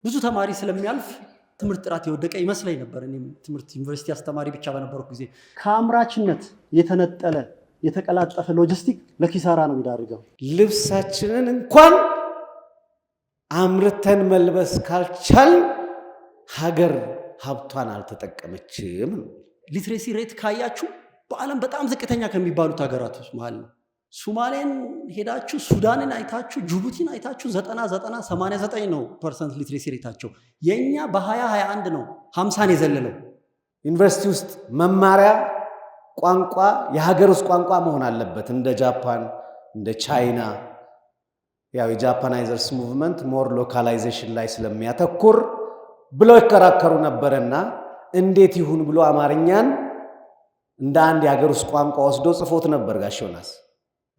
ብዙ ተማሪ ስለሚያልፍ ትምህርት ጥራት የወደቀ ይመስለኝ ነበር። እኔም ትምህርት ዩኒቨርሲቲ አስተማሪ ብቻ በነበርኩ ጊዜ ከአምራችነት የተነጠለ የተቀላጠፈ ሎጂስቲክ ለኪሳራ ነው የሚዳርገው። ልብሳችንን እንኳን አምርተን መልበስ ካልቻል ሀገር ሀብቷን አልተጠቀመችም። ሊትሬሲ ሬት ካያችሁ በዓለም በጣም ዝቅተኛ ከሚባሉት ሀገራቶች መሃል ነው። ሱማሌን ሄዳችሁ ሱዳንን አይታችሁ ጅቡቲን አይታችሁ 89 ነው ፐርሰንት ሊትሬሲ ሬታቸው። የኛ በ2021 ነው 50 የዘለለው። ዩኒቨርሲቲ ውስጥ መማሪያ ቋንቋ የሀገር ውስጥ ቋንቋ መሆን አለበት። እንደ ጃፓን እንደ ቻይና ያው የጃፓናይዘርስ ሙቭመንት ሞር ሎካላይዜሽን ላይ ስለሚያተኩር ብለው ይከራከሩ ነበርና እንዴት ይሁን ብሎ አማርኛን እንደ አንድ የሀገር ውስጥ ቋንቋ ወስዶ ጽፎት ነበር ጋሽ ዮናስ።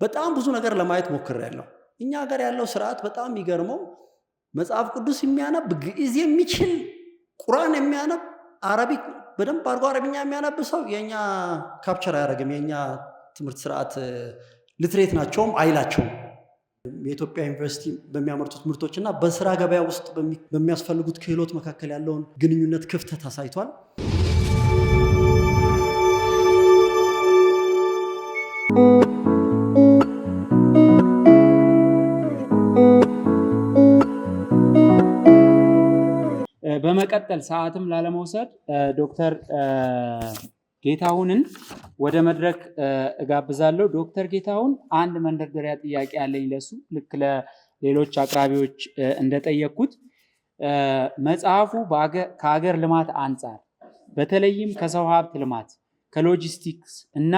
በጣም ብዙ ነገር ለማየት ሞክሬያለሁ። እኛ ሀገር ያለው ስርዓት በጣም የሚገርመው መጽሐፍ ቅዱስ የሚያነብ ግዕዝ የሚችል ቁርአን የሚያነብ አረቢክ በደንብ አድርጎ አረብኛ የሚያነብ ሰው የኛ ካፕቸር አያደርግም። የኛ ትምህርት ስርዓት ሊትሬት ናቸውም አይላቸውም። የኢትዮጵያ ዩኒቨርሲቲ በሚያመርቱት ምርቶችና በስራ ገበያ ውስጥ በሚያስፈልጉት ክህሎት መካከል ያለውን ግንኙነት ክፍተት አሳይቷል። በመቀጠል ሰዓትም ላለመውሰድ ዶክተር ጌታሁንን ወደ መድረክ እጋብዛለሁ። ዶክተር ጌታሁን አንድ መንደርደሪያ ጥያቄ አለኝ ለሱ፣ ልክ ለሌሎች አቅራቢዎች እንደጠየቅኩት መጽሐፉ ከሀገር ልማት አንጻር በተለይም ከሰው ሀብት ልማት ከሎጂስቲክስ እና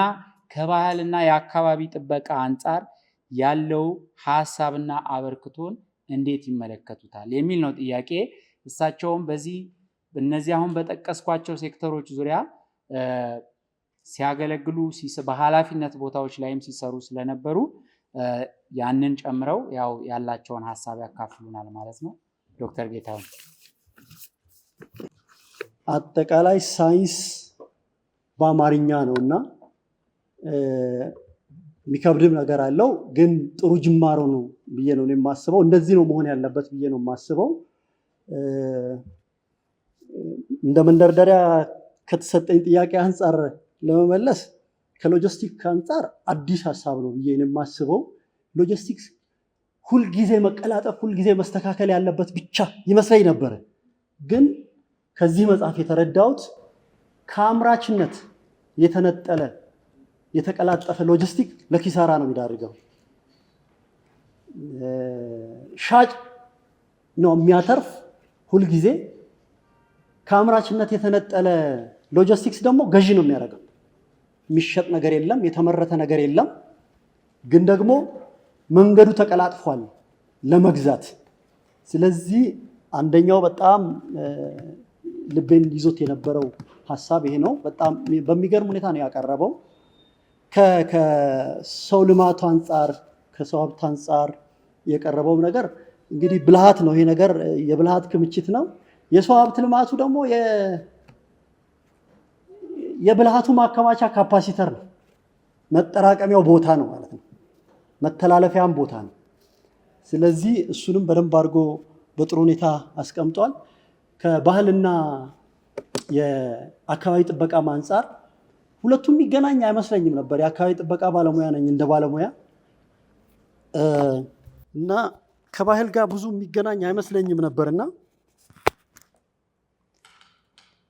ከባህልና የአካባቢ ጥበቃ አንጻር ያለው ሀሳብና አበርክቶን እንዴት ይመለከቱታል የሚል ነው ጥያቄ። እሳቸውም እነዚህ አሁን በጠቀስኳቸው ሴክተሮች ዙሪያ ሲያገለግሉ በኃላፊነት ቦታዎች ላይም ሲሰሩ ስለነበሩ ያንን ጨምረው ያው ያላቸውን ሀሳብ ያካፍሉናል ማለት ነው። ዶክተር ጌታሁን አጠቃላይ ሳይንስ በአማርኛ ነውና የሚከብድም ነገር አለው፣ ግን ጥሩ ጅማሮ ነው ብዬ ነው የማስበው። እንደዚህ ነው መሆን ያለበት ብዬ ነው የማስበው። እንደ መንደርደሪያ ከተሰጠኝ ጥያቄ አንጻር ለመመለስ ከሎጂስቲክ አንጻር አዲስ ሀሳብ ነው ብዬ ነው የማስበው። ሎጂስቲክስ ሁልጊዜ መቀላጠፍ ሁልጊዜ መስተካከል ያለበት ብቻ ይመስለኝ ነበር። ግን ከዚህ መጽሐፍ የተረዳሁት ከአምራችነት የተነጠለ የተቀላጠፈ ሎጂስቲክ ለኪሳራ ነው የሚዳርገው። ሻጭ ነው የሚያተርፍ ሁልጊዜ። ከአምራችነት የተነጠለ ሎጂስቲክስ ደግሞ ገዢ ነው የሚያደርገው። የሚሸጥ ነገር የለም፣ የተመረተ ነገር የለም፣ ግን ደግሞ መንገዱ ተቀላጥፏል ለመግዛት። ስለዚህ አንደኛው በጣም ልቤን ይዞት የነበረው ሀሳብ ይሄ ነው። በጣም በሚገርም ሁኔታ ነው ያቀረበው። ከሰው ልማቱ አንጻር ከሰው ሀብት አንጻር የቀረበው ነገር እንግዲህ ብልሃት ነው። ይሄ ነገር የብልሃት ክምችት ነው። የሰው ሀብት ልማቱ ደግሞ የብልሃቱ ማከማቻ ካፓሲተር ነው። መጠራቀሚያው ቦታ ነው ማለት ነው። መተላለፊያም ቦታ ነው። ስለዚህ እሱንም በደንብ አድርጎ በጥሩ ሁኔታ አስቀምጧል። ከባህልና የአካባቢ ጥበቃ አንጻር ሁለቱም የሚገናኝ አይመስለኝም ነበር። የአካባቢ ጥበቃ ባለሙያ ነኝ እንደ ባለሙያ እና ከባህል ጋር ብዙ የሚገናኝ አይመስለኝም ነበርና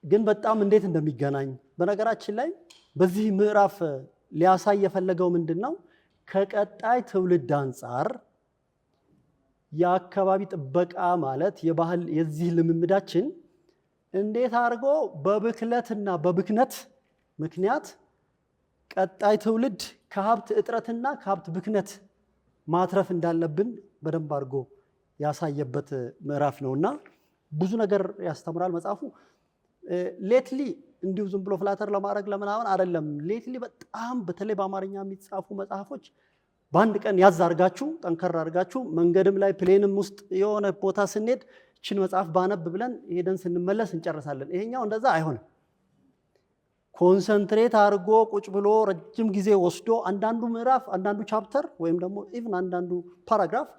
ግን በጣም እንዴት እንደሚገናኝ በነገራችን ላይ በዚህ ምዕራፍ ሊያሳይ የፈለገው ምንድነው? ከቀጣይ ትውልድ አንጻር የአካባቢ ጥበቃ ማለት የባህል የዚህ ልምምዳችን እንዴት አድርጎ በብክለትና በብክነት ምክንያት ቀጣይ ትውልድ ከሀብት እጥረትና ከሀብት ብክነት ማትረፍ እንዳለብን በደንብ አድርጎ ያሳየበት ምዕራፍ ነውና ብዙ ነገር ያስተምራል መጽሐፉ። ሌትሊ እንዲሁ ዝም ብሎ ፍላተር ለማድረግ ለምናምን አይደለም። ሌትሊ በጣም በተለይ በአማርኛ የሚጻፉ መጽሐፎች በአንድ ቀን ያዝ አድርጋችሁ ጠንከር አድርጋችሁ መንገድም ላይ ፕሌንም ውስጥ የሆነ ቦታ ስንሄድ እችን መጽሐፍ ባነብ ብለን ሄደን ስንመለስ እንጨርሳለን። ይሄኛው እንደዛ አይሆንም። ኮንሰንትሬት አድርጎ ቁጭ ብሎ ረጅም ጊዜ ወስዶ አንዳንዱ ምዕራፍ አንዳንዱ ቻፕተር ወይም ደግሞ ኢቭን አንዳንዱ ፓራግራፍ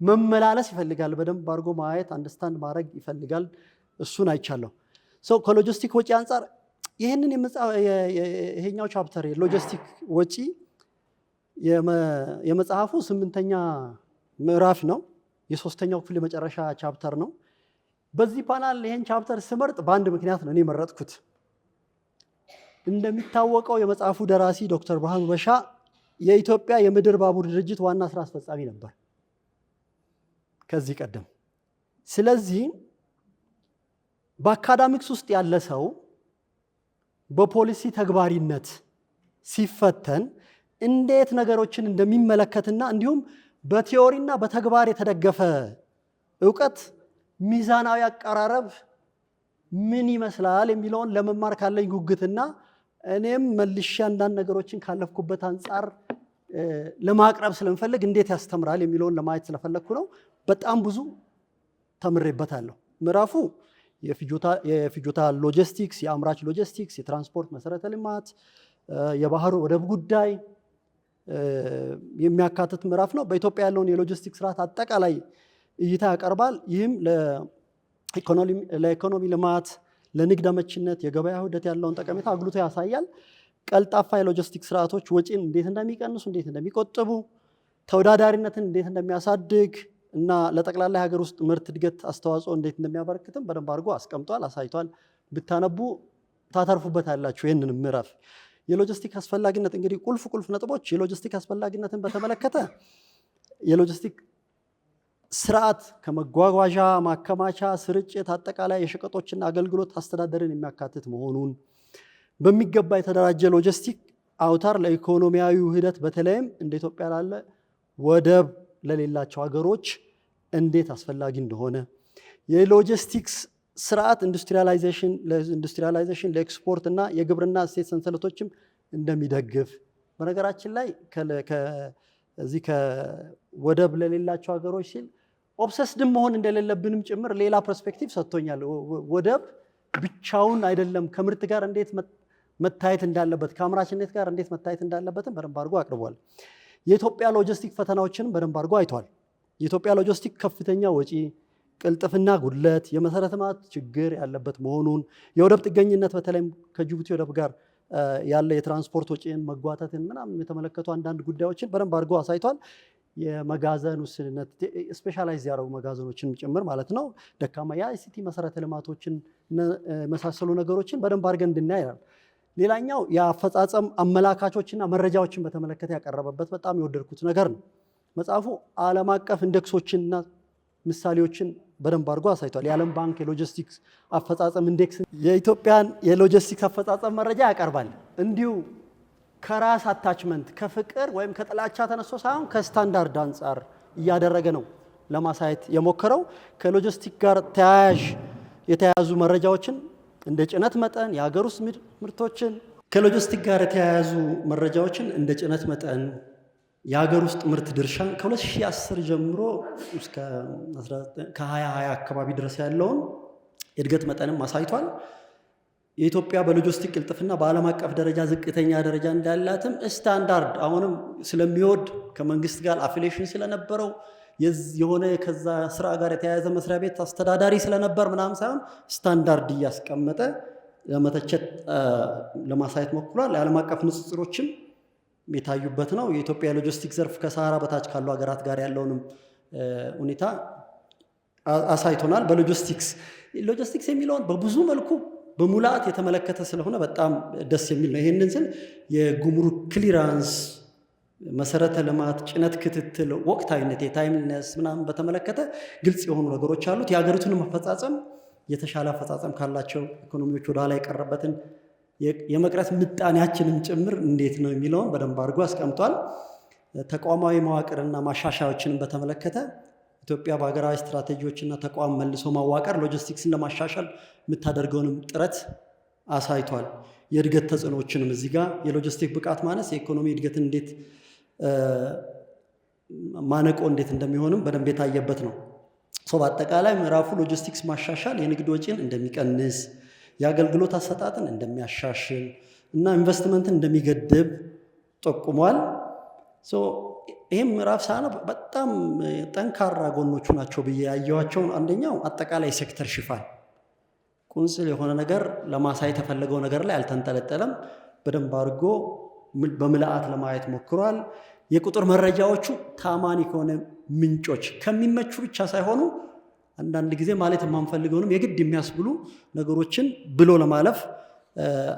መመላለስ ይፈልጋል። በደንብ አድርጎ ማየት አንደርስታንድ ማድረግ ይፈልጋል። እሱን አይቻለሁ። ከሎጂስቲክ ወጪ አንጻር ይህንን ይሄኛው ቻፕተር ሎጂስቲክ ወጪ የመጽሐፉ 8ኛ ምዕራፍ ነው። የ3ኛው ክፍል የመጨረሻ ቻፕተር ነው። በዚህ ፓናል ይሄን ቻፕተር ስመርጥ በአንድ ምክንያት ነው እኔ መረጥኩት። እንደሚታወቀው የመጽሐፉ ደራሲ ዶክተር ብርሃኑ በሻ የኢትዮጵያ የምድር ባቡር ድርጅት ዋና ስራ አስፈጻሚ ነበር ከዚህ ቀደም። ስለዚህ በአካዳሚክስ ውስጥ ያለ ሰው በፖሊሲ ተግባሪነት ሲፈተን እንዴት ነገሮችን እንደሚመለከትና እንዲሁም በቲዮሪና በተግባር የተደገፈ ዕውቀት ሚዛናዊ አቀራረብ ምን ይመስላል የሚለውን ለመማር ካለኝ ጉጉትና እኔም መልሼ አንዳንድ ነገሮችን ካለፍኩበት አንጻር ለማቅረብ ስለምፈልግ እንዴት ያስተምራል የሚለውን ለማየት ስለፈለግኩ ነው። በጣም ብዙ ተምሬበታለሁ። ምዕራፉ የፍጆታ ሎጂስቲክስ፣ የአምራች ሎጂስቲክስ፣ የትራንስፖርት መሰረተ ልማት፣ የባህር ወደብ ጉዳይ የሚያካትት ምዕራፍ ነው። በኢትዮጵያ ያለውን የሎጂስቲክስ ስርዓት አጠቃላይ እይታ ያቀርባል። ይህም ለኢኮኖሚ ልማት፣ ለንግድ አመቺነት፣ የገበያ ውህደት ያለውን ጠቀሜታ አጉልቶ ያሳያል። ቀልጣፋ የሎጂስቲክስ ስርዓቶች ወጪን እንዴት እንደሚቀንሱ፣ እንዴት እንደሚቆጥቡ፣ ተወዳዳሪነትን እንዴት እንደሚያሳድግ እና ለጠቅላላ ሀገር ውስጥ ምርት እድገት አስተዋጽኦ እንዴት እንደሚያበረክትም በደንብ አድርጎ አስቀምጧል፣ አሳይቷል። ብታነቡ ታተርፉበታላችሁ ይህንን ምዕራፍ። የሎጂስቲክ አስፈላጊነት እንግዲህ ቁልፍ ነጥቦች የሎጂስቲክ አስፈላጊነትን በተመለከተ የሎጂስቲክ ስርዓት ከመጓጓዣ፣ ማከማቻ፣ ስርጭት፣ አጠቃላይ የሸቀጦችና አገልግሎት አስተዳደርን የሚያካትት መሆኑን፣ በሚገባ የተደራጀ ሎጂስቲክ አውታር ለኢኮኖሚያዊ ውህደት በተለይም እንደ ኢትዮጵያ ላለ ወደብ ለሌላቸው ሀገሮች እንዴት አስፈላጊ እንደሆነ፣ የሎጂስቲክስ ስርዓት ኢንዱስትሪያላይዜሽን ለኤክስፖርት እና የግብርና እሴት ሰንሰለቶችም እንደሚደግፍ፣ በነገራችን ላይ ከዚህ ከወደብ ለሌላቸው ሀገሮች ሲል ኦብሰስድም መሆን እንደሌለብንም ጭምር ሌላ ፐርስፔክቲቭ ሰጥቶኛል። ወደብ ብቻውን አይደለም፣ ከምርት ጋር እንዴት መታየት እንዳለበት፣ ከአምራችነት ጋር እንዴት መታየት እንዳለበትም በደንብ አድርጎ አቅርቧል። የኢትዮጵያ ሎጂስቲክ ፈተናዎችን በደንብ አድርጎ አይቷል። የኢትዮጵያ ሎጂስቲክ ከፍተኛ ወጪ፣ ቅልጥፍና ጉድለት፣ የመሰረተ ልማት ችግር ያለበት መሆኑን፣ የወደብ ጥገኝነት በተለይም ከጅቡቲ ወደብ ጋር ያለ የትራንስፖርት ወጪን መጓተትን ምናምን የተመለከቱ አንዳንድ ጉዳዮችን በደንብ አድርጎ አሳይቷል። የመጋዘን ውስንነት፣ ስፔሻላይዝ ያደረጉ መጋዘኖችን ጭምር ማለት ነው፣ ደካማ የአይሲቲ መሰረተ ልማቶችን መሳሰሉ ነገሮችን በደንብ አድርገን እንድናይ ይላል። ሌላኛው የአፈጻጸም አመላካቾችና መረጃዎችን በተመለከተ ያቀረበበት በጣም የወደድኩት ነገር ነው። መጽሐፉ ዓለም አቀፍ ኢንዴክሶችንና ምሳሌዎችን በደንብ አድርጎ አሳይቷል። የዓለም ባንክ የሎጂስቲክስ አፈጻጸም ኢንዴክስ የኢትዮጵያን የሎጂስቲክስ አፈጻጸም መረጃ ያቀርባል። እንዲሁ ከራስ አታችመንት ከፍቅር ወይም ከጥላቻ ተነስቶ ሳይሆን ከስታንዳርድ አንጻር እያደረገ ነው ለማሳየት የሞከረው። ከሎጂስቲክ ጋር የተያያዙ መረጃዎችን እንደ ጭነት መጠን፣ የሀገር ውስጥ ምርቶችን ከሎጂስቲክ ጋር የተያያዙ መረጃዎችን እንደ ጭነት መጠን፣ የሀገር ውስጥ ምርት ድርሻን ከ2010 ጀምሮ እስከ ከ2020 አካባቢ ድረስ ያለውን የእድገት መጠንም አሳይቷል። የኢትዮጵያ በሎጂስቲክ ቅልጥፍና በዓለም አቀፍ ደረጃ ዝቅተኛ ደረጃ እንዳላትም ስታንዳርድ አሁንም ስለሚወድ ከመንግስት ጋር አፊሌሽን ስለነበረው የሆነ ከዛ ስራ ጋር የተያያዘ መስሪያ ቤት አስተዳዳሪ ስለነበር ምናምን ሳይሆን ስታንዳርድ እያስቀመጠ ለመተቸት ለማሳየት ሞክሯል። የዓለም አቀፍ ንጽጽሮችም የታዩበት ነው። የኢትዮጵያ የሎጂስቲክ ዘርፍ ከሰሃራ በታች ካሉ ሀገራት ጋር ያለውንም ሁኔታ አሳይቶናል። ሎጂስቲክስ የሚለውን በብዙ መልኩ በሙላት የተመለከተ ስለሆነ በጣም ደስ የሚል ነው። ይህንን ስል የጉምሩክ ክሊራንስ፣ መሰረተ ልማት፣ ጭነት ክትትል፣ ወቅታዊነት፣ የታይምነስ ምናምን በተመለከተ ግልጽ የሆኑ ነገሮች አሉት። የሀገሪቱን አፈጻጸም የተሻለ አፈጻጸም ካላቸው ኢኮኖሚዎች ወደ ኋላ የቀረበትን የመቅረት ምጣኔያችንም ጭምር እንዴት ነው የሚለውን በደንብ አድርጎ አስቀምጧል። ተቋማዊ መዋቅርና ማሻሻያዎችንም በተመለከተ ኢትዮጵያ በሀገራዊ ስትራቴጂዎችና ተቋም መልሶ ማዋቀር ሎጂስቲክስን ለማሻሻል የምታደርገውንም ጥረት አሳይቷል። የእድገት ተጽዕኖዎችንም እዚህ ጋር የሎጂስቲክ ብቃት ማነስ የኢኮኖሚ እድገትን እንዴት ማነቆ እንዴት እንደሚሆንም በደንብ የታየበት ነው። በአጠቃላይ ምዕራፉ ሎጂስቲክስ ማሻሻል የንግድ ወጪን እንደሚቀንስ፣ የአገልግሎት አሰጣጥን እንደሚያሻሽል እና ኢንቨስትመንትን እንደሚገድብ ጠቁሟል። ይህም ምዕራፍ ሳነብ በጣም ጠንካራ ጎኖቹ ናቸው ብዬ ያየኋቸው አንደኛው አጠቃላይ ሴክተር ሽፋን ቁንጽል የሆነ ነገር ለማሳየት የተፈለገው ነገር ላይ አልተንጠለጠለም። በደንብ አድርጎ በምልአት ለማየት ሞክሯል። የቁጥር መረጃዎቹ ታማኒ ከሆነ ምንጮች ከሚመቹ ብቻ ሳይሆኑ አንዳንድ ጊዜ ማለት የማንፈልገውንም የግድ የሚያስብሉ ነገሮችን ብሎ ለማለፍ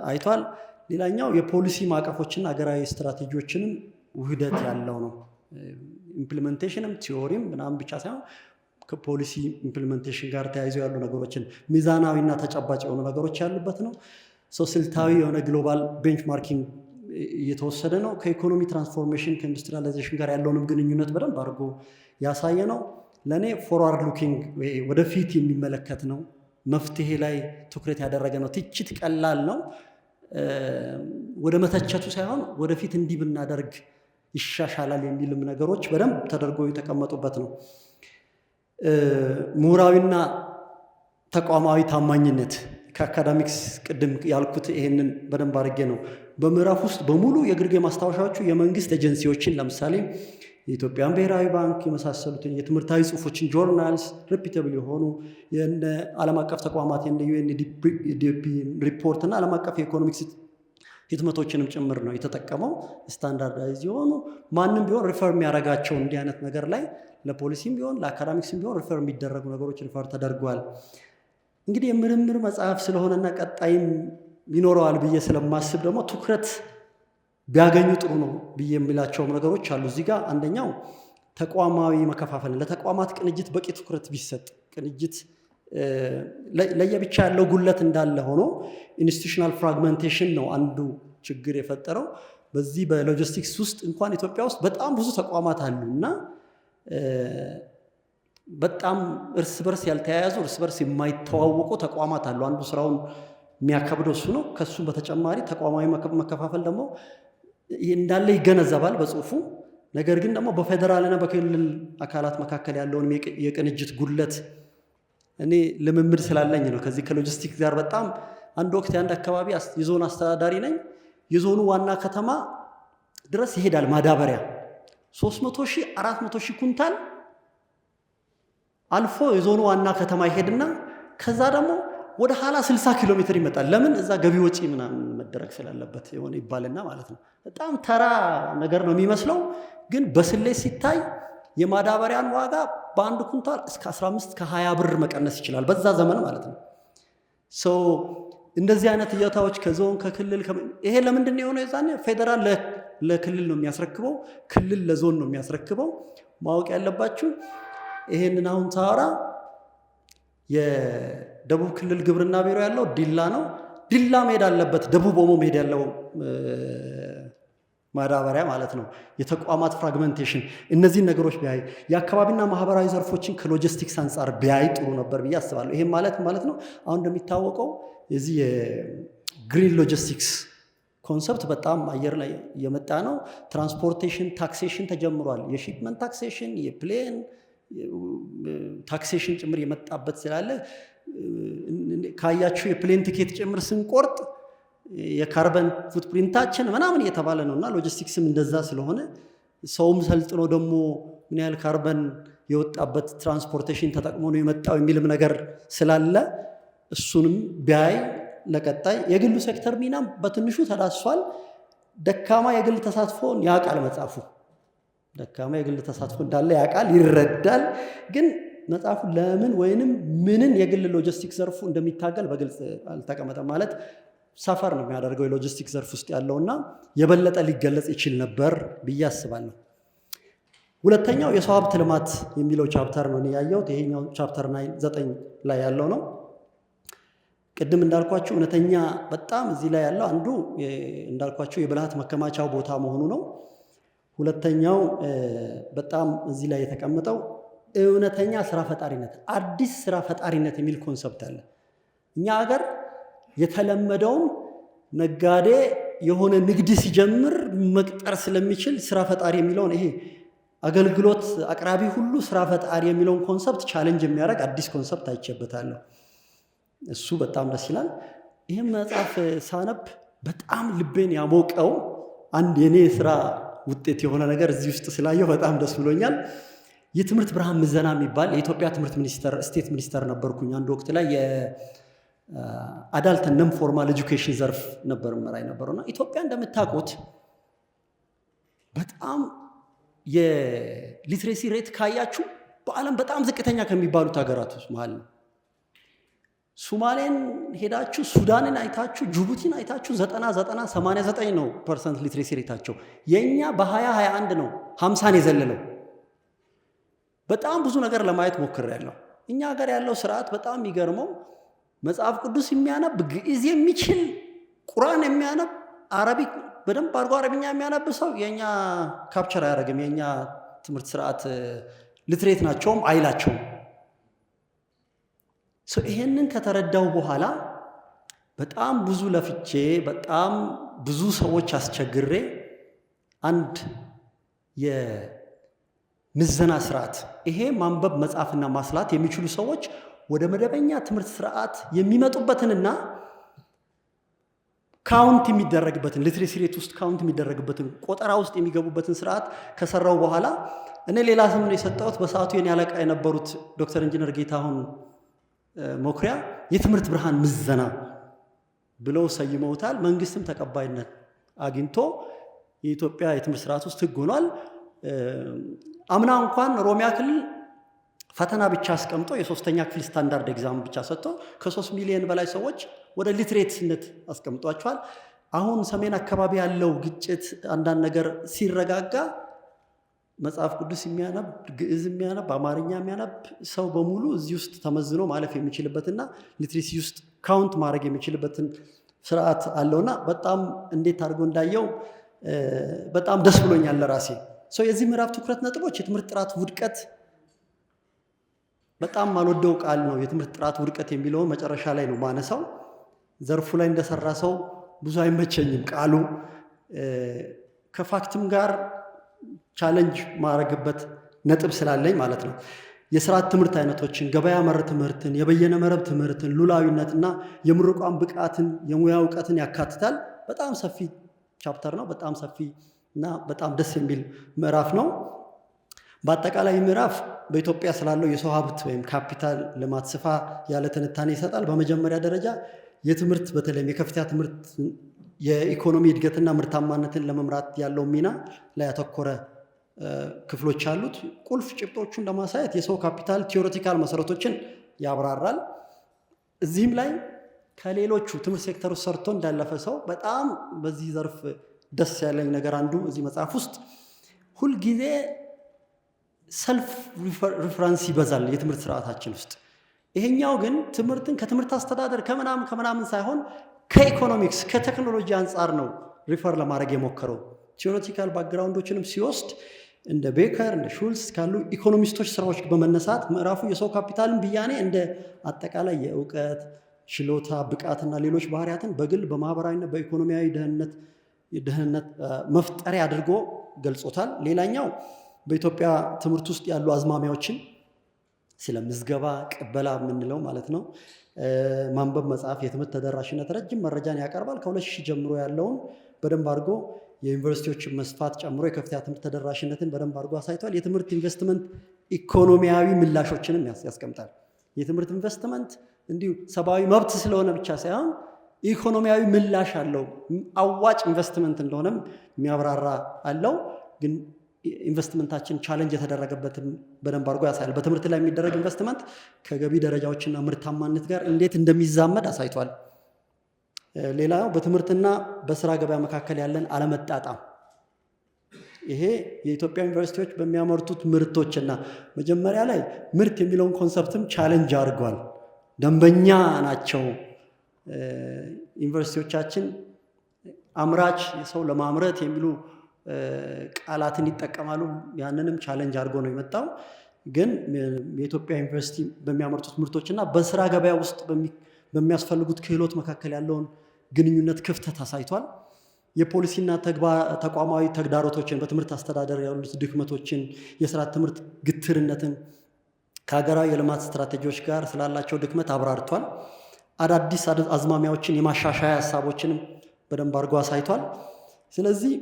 አይቷል። ሌላኛው የፖሊሲ ማዕቀፎችና ሀገራዊ ስትራቴጂዎችንም ውህደት ያለው ነው። ኢምፕሊሜንቴሽንም ቲዮሪም ምናምን ብቻ ሳይሆን ከፖሊሲ ኢምፕሊሜንቴሽን ጋር ተያይዘው ያሉ ነገሮችን ሚዛናዊና ተጨባጭ የሆኑ ነገሮች ያሉበት ነው። ስልታዊ የሆነ ግሎባል ቤንችማርኪንግ እየተወሰደ ነው። ከኢኮኖሚ ትራንስፎርሜሽን ከኢንዱስትሪያላይዜሽን ጋር ያለውንም ግንኙነት በደንብ አድርጎ ያሳየ ነው። ለእኔ ፎርዋርድ ሉኪንግ ወደፊት የሚመለከት ነው። መፍትሄ ላይ ትኩረት ያደረገ ነው። ትችት ቀላል ነው። ወደ መተቸቱ ሳይሆን ወደፊት እንዲህ ብናደርግ ይሻሻላል የሚልም ነገሮች በደንብ ተደርጎ የተቀመጡበት ነው። ምሁራዊና ተቋማዊ ታማኝነት ከአካዳሚክስ ቅድም ያልኩት ይሄንን በደንብ አድርጌ ነው። በምዕራፍ ውስጥ በሙሉ የግርጌ ማስታወሻዎቹ የመንግስት ኤጀንሲዎችን ለምሳሌ የኢትዮጵያን ብሔራዊ ባንክ የመሳሰሉትን የትምህርታዊ ጽሁፎችን ጆርናልስ ሬፒተብል የሆኑ ዓለም አቀፍ ተቋማት የዩኤንዲፒ ሪፖርት እና ዓለም አቀፍ የኢኮኖሚክስ ህትመቶችንም ጭምር ነው የተጠቀመው። ስታንዳርዳይዝ የሆኑ ማንም ቢሆን ሪፈር የሚያደርጋቸው እንዲህ አይነት ነገር ላይ ለፖሊሲም ቢሆን ለአካዳሚክስም ቢሆን ሪፈር የሚደረጉ ነገሮች ሪፈር ተደርጓል። እንግዲህ የምርምር መጽሐፍ ስለሆነና ቀጣይም ይኖረዋል ብዬ ስለማስብ ደግሞ ትኩረት ቢያገኙ ጥሩ ነው ብዬ የሚላቸውም ነገሮች አሉ እዚህ ጋር። አንደኛው ተቋማዊ መከፋፈል፣ ለተቋማት ቅንጅት በቂ ትኩረት ቢሰጥ። ቅንጅት ለየብቻ ያለው ጉለት እንዳለ ሆኖ ኢንስቲቱሽናል ፍራግመንቴሽን ነው አንዱ ችግር የፈጠረው። በዚህ በሎጂስቲክስ ውስጥ እንኳን ኢትዮጵያ ውስጥ በጣም ብዙ ተቋማት አሉ እና በጣም እርስ በርስ ያልተያያዙ እርስ በርስ የማይተዋወቁ ተቋማት አሉ። አንዱ ስራውን የሚያከብደው እሱ ነው። ከሱ በተጨማሪ ተቋማዊ መከፋፈል ደግሞ እንዳለ ይገነዘባል በጽሁፉ። ነገር ግን ደግሞ በፌዴራልና በክልል አካላት መካከል ያለውን የቅንጅት ጉድለት እኔ ልምምድ ስላለኝ ነው። ከዚህ ከሎጂስቲክስ ጋር በጣም አንድ ወቅት የአንድ አካባቢ የዞን አስተዳዳሪ ነኝ። የዞኑ ዋና ከተማ ድረስ ይሄዳል ማዳበሪያ 300,000 400,000 ኩንታል አልፎ የዞኑ ዋና ከተማ ይሄድና ከዛ ደግሞ ወደ ኋላ 60 ኪሎ ሜትር ይመጣል። ለምን? እዛ ገቢ ወጪ ምናምን መደረግ ስላለበት የሆነ ይባልና ማለት ነው። በጣም ተራ ነገር ነው የሚመስለው፣ ግን በስሌት ሲታይ የማዳበሪያን ዋጋ በአንድ ኩንታል እስከ 15 ከ20 ብር መቀነስ ይችላል በዛ ዘመን ማለት ነው። እንደዚህ አይነት እይታዎች ከዞን ከክልል ይሄ ለምንድን ነው የሆነው? የዛኔ ፌዴራል ለክልል ነው የሚያስረክበው፣ ክልል ለዞን ነው የሚያስረክበው። ማወቅ ያለባችሁ ይሄንን አሁን ታወራ የደቡብ ክልል ግብርና ቢሮ ያለው ዲላ ነው። ዲላ መሄድ አለበት፣ ደቡብ ኦሞ መሄድ ያለው ማዳበሪያ ማለት ነው። የተቋማት ፍራግመንቴሽን እነዚህን ነገሮች ቢያይ የአካባቢና ማህበራዊ ዘርፎችን ከሎጂስቲክስ አንጻር ቢያይ ጥሩ ነበር ብዬ አስባለሁ። ይሄም ማለት ነው አሁን እንደሚታወቀው የዚህ የግሪን ሎጂስቲክስ ኮንሰፕት በጣም አየር ላይ የመጣ ነው። ትራንስፖርቴሽን ታክሴሽን ተጀምሯል። የሺፕመንት ታክሴሽን፣ የፕሌን ታክሴሽን ጭምር የመጣበት ስላለ ካያችሁ የፕሌን ቲኬት ጭምር ስንቆርጥ የካርበን ፉትፕሪንታችን ምናምን እየተባለ ነው እና ሎጂስቲክስም እንደዛ ስለሆነ ሰውም ሰልጥኖ ደግሞ ምን ያህል ካርበን የወጣበት ትራንስፖርቴሽን ተጠቅሞ ነው የመጣው የሚልም ነገር ስላለ እሱንም ቢያይ ለቀጣይ የግሉ ሴክተር ሚናም በትንሹ ተዳስሷል። ደካማ የግል ተሳትፎን ያውቃል መጽሐፉ። ደካማ የግል ተሳትፎ እንዳለ ያውቃል፣ ይረዳል። ግን መጽሐፉ ለምን ወይንም ምንን የግል ሎጂስቲክስ ዘርፉ እንደሚታገል በግልጽ አልተቀመጠም። ማለት ሰፈር ነው የሚያደርገው የሎጂስቲክስ ዘርፍ ውስጥ ያለውና የበለጠ ሊገለጽ ይችል ነበር ብዬ አስባለሁ። ሁለተኛው የሰው ሀብት ልማት የሚለው ቻፕተር ነው ያየሁት። ይሄኛው ቻፕተር 9 ላይ ያለው ነው። ቅድም እንዳልኳችሁ እውነተኛ በጣም እዚህ ላይ ያለው አንዱ እንዳልኳችሁ የብልሃት መከማቻው ቦታ መሆኑ ነው። ሁለተኛው በጣም እዚህ ላይ የተቀመጠው እውነተኛ ስራ ፈጣሪነት፣ አዲስ ስራ ፈጣሪነት የሚል ኮንሰፕት አለ። እኛ ሀገር የተለመደውን ነጋዴ የሆነ ንግድ ሲጀምር መቅጠር ስለሚችል ስራ ፈጣሪ የሚለውን ይሄ አገልግሎት አቅራቢ ሁሉ ስራ ፈጣሪ የሚለውን ኮንሰፕት ቻሌንጅ የሚያደርግ አዲስ ኮንሰፕት አይቼበታለሁ። እሱ በጣም ደስ ይላል። ይህም መጽሐፍ ሳነብ በጣም ልቤን ያሞቀው አንድ የኔ ስራ ውጤት የሆነ ነገር እዚህ ውስጥ ስላየው በጣም ደስ ብሎኛል። የትምህርት ብርሃን ምዘና የሚባል የኢትዮጵያ ትምህርት ሚኒስቴር ስቴት ሚኒስተር ነበርኩኝ አንድ ወቅት ላይ የአዳልት ነን ፎርማል ኤጁኬሽን ዘርፍ ነበር መራይ ነበርና ኢትዮጵያ እንደምታውቁት በጣም የሊትሬሲ ሬት ካያችሁ በዓለም በጣም ዝቅተኛ ከሚባሉት ሀገራት ውስጥ መሃል ነው። ሶማሌን ሄዳችሁ ሱዳንን አይታችሁ ጅቡቲን አይታችሁ 89 ነው % ሊትሬሲ ሬታቸው። የኛ በ2021 ነው 50 የዘለለው። በጣም ብዙ ነገር ለማየት ሞክሬያለሁ። እኛ ሀገር ያለው ስርዓት በጣም የሚገርመው መጽሐፍ ቅዱስ የሚያነብ ግዕዝ የሚችል ቁርአን የሚያነብ አረቢክ በደንብ አድርጎ አረብኛ የሚያነብ ሰው የኛ ካፕቸር አያደርግም። የኛ ትምህርት ስርዓት ሊትሬት ናቸውም አይላቸውም። ይሄንን ከተረዳው በኋላ በጣም ብዙ ለፍቼ በጣም ብዙ ሰዎች አስቸግሬ አንድ የምዘና ስርዓት ይሄ ማንበብ መጻፍና ማስላት የሚችሉ ሰዎች ወደ መደበኛ ትምህርት ስርዓት የሚመጡበትንና ካውንት የሚደረግበትን ሊትሬሲ ሬት ውስጥ ካውንት የሚደረግበትን ቆጠራ ውስጥ የሚገቡበትን ስርዓት ከሰራው በኋላ እኔ ሌላ ስም ነው የሰጠሁት። በሰዓቱ የኔ አለቃ የነበሩት ዶክተር ኢንጂነር ጌታሁን መኩሪያ የትምህርት ብርሃን ምዘና ብለው ሰይመውታል። መንግስትም ተቀባይነት አግኝቶ የኢትዮጵያ የትምህርት ስርዓት ውስጥ ህግ ሆኗል። አምና እንኳን ኦሮሚያ ክልል ፈተና ብቻ አስቀምጦ የ3ኛ ክፍል ስታንዳርድ ኤግዛም ብቻ ሰጥቶ ከ3 ሚሊዮን በላይ ሰዎች ወደ ሊትሬትነት አስቀምጧቸዋል። አሁን ሰሜን አካባቢ ያለው ግጭት አንዳንድ ነገር ሲረጋጋ መጽሐፍ ቅዱስ የሚያነብ ግዕዝ የሚያነብ አማርኛ የሚያነብ ሰው በሙሉ እዚህ ውስጥ ተመዝኖ ማለፍ የሚችልበትና ሊትሬሲ ውስጥ ካውንት ማድረግ የሚችልበትን ስርዓት አለውና በጣም እንዴት አድርጎ እንዳየው በጣም ደስ ብሎኛል ለራሴ። የዚህ ምዕራፍ ትኩረት ነጥቦች የትምህርት ጥራት ውድቀት በጣም ማልወደው ቃል ነው። የትምህርት ጥራት ውድቀት የሚለውን መጨረሻ ላይ ነው ማነሳው። ዘርፉ ላይ እንደሰራ ሰው ብዙ አይመቸኝም ቃሉ። ከፋክትም ጋር ቻሌንጅ ማድረግበት ነጥብ ስላለኝ ማለት ነው። የስርዓት ትምህርት አይነቶችን፣ ገበያ መር ትምህርትን፣ የበየነ መረብ ትምህርትን፣ ሉላዊነትና የምሩቃን ብቃትን፣ የሙያ እውቀትን ያካትታል። በጣም ሰፊ ቻፕተር ነው። በጣም ሰፊ እና በጣም ደስ የሚል ምዕራፍ ነው። በአጠቃላይ ምዕራፍ በኢትዮጵያ ስላለው የሰው ሀብት ወይም ካፒታል ልማት ስፋ ያለ ትንታኔ ይሰጣል። በመጀመሪያ ደረጃ የትምህርት በተለይም የከፍተኛ ትምህርት የኢኮኖሚ እድገትና ምርታማነትን ለመምራት ያለው ሚና ላይ ያተኮረ ክፍሎች አሉት። ቁልፍ ጭብጦቹን ለማሳየት የሰው ካፒታል ቲዎሬቲካል መሰረቶችን ያብራራል። እዚህም ላይ ከሌሎቹ ትምህርት ሴክተሩ ሰርቶ እንዳለፈ ሰው በጣም በዚህ ዘርፍ ደስ ያለኝ ነገር አንዱ እዚህ መጽሐፍ ውስጥ ሁልጊዜ ሰልፍ ሪፈረንስ ይበዛል የትምህርት ስርዓታችን ውስጥ። ይሄኛው ግን ትምህርትን ከትምህርት አስተዳደር ከምናምን ሳይሆን ከኢኮኖሚክስ ከቴክኖሎጂ አንጻር ነው ሪፈር ለማድረግ የሞከረው። ቲዎሬቲካል ባክግራውንዶችንም ሲወስድ እንደ ቤከር እንደ ሹልስ ካሉ ኢኮኖሚስቶች ስራዎች በመነሳት ምዕራፉ የሰው ካፒታልን ብያኔ እንደ አጠቃላይ የእውቀት ችሎታ፣ ብቃትና ሌሎች ባህሪያትን በግል በማህበራዊና በኢኮኖሚያዊ ደህንነት መፍጠሪያ አድርጎ ገልጾታል። ሌላኛው በኢትዮጵያ ትምህርት ውስጥ ያሉ አዝማሚያዎችን ስለ ምዝገባ ቅበላ የምንለው ማለት ነው፣ ማንበብ መጽሐፍ፣ የትምህርት ተደራሽነት ረጅም መረጃን ያቀርባል። ከ2000 ጀምሮ ያለውን በደንብ አድርጎ የዩኒቨርሲቲዎችን መስፋት ጨምሮ የከፍተኛ ትምህርት ተደራሽነትን በደንብ አድርጎ አሳይቷል። የትምህርት ኢንቨስትመንት ኢኮኖሚያዊ ምላሾችንም ያስቀምጣል። የትምህርት ኢንቨስትመንት እንዲሁ ሰብአዊ መብት ስለሆነ ብቻ ሳይሆን ኢኮኖሚያዊ ምላሽ አለው፣ አዋጭ ኢንቨስትመንት እንደሆነም የሚያብራራ አለው። ግን ኢንቨስትመንታችን ቻሌንጅ የተደረገበትም በደንብ አድርጎ ያሳያል። በትምህርት ላይ የሚደረግ ኢንቨስትመንት ከገቢ ደረጃዎችና ምርታማነት ጋር እንዴት እንደሚዛመድ አሳይቷል። ሌላው በትምህርትና በስራ ገበያ መካከል ያለን አለመጣጣም፣ ይሄ የኢትዮጵያ ዩኒቨርሲቲዎች በሚያመርቱት ምርቶችና መጀመሪያ ላይ ምርት የሚለውን ኮንሰፕትም ቻሌንጅ አድርጓል። ደንበኛ ናቸው ዩኒቨርሲቲዎቻችን፣ አምራች ሰው ለማምረት የሚሉ ቃላትን ይጠቀማሉ። ያንንም ቻሌንጅ አድርጎ ነው የመጣው። ግን የኢትዮጵያ ዩኒቨርሲቲ በሚያመርቱት ምርቶችና በስራ ገበያ ውስጥ በሚያስፈልጉት ክህሎት መካከል ያለውን ግንኙነት ክፍተት አሳይቷል። የፖሊሲና ተቋማዊ ተግዳሮቶችን፣ በትምህርት አስተዳደር ያሉት ድክመቶችን፣ የስርዓተ ትምህርት ግትርነትን ከሀገራዊ የልማት ስትራቴጂዎች ጋር ስላላቸው ድክመት አብራርቷል። አዳዲስ አዝማሚያዎችን፣ የማሻሻያ ሀሳቦችንም በደንብ አድርጎ አሳይቷል። ስለዚህ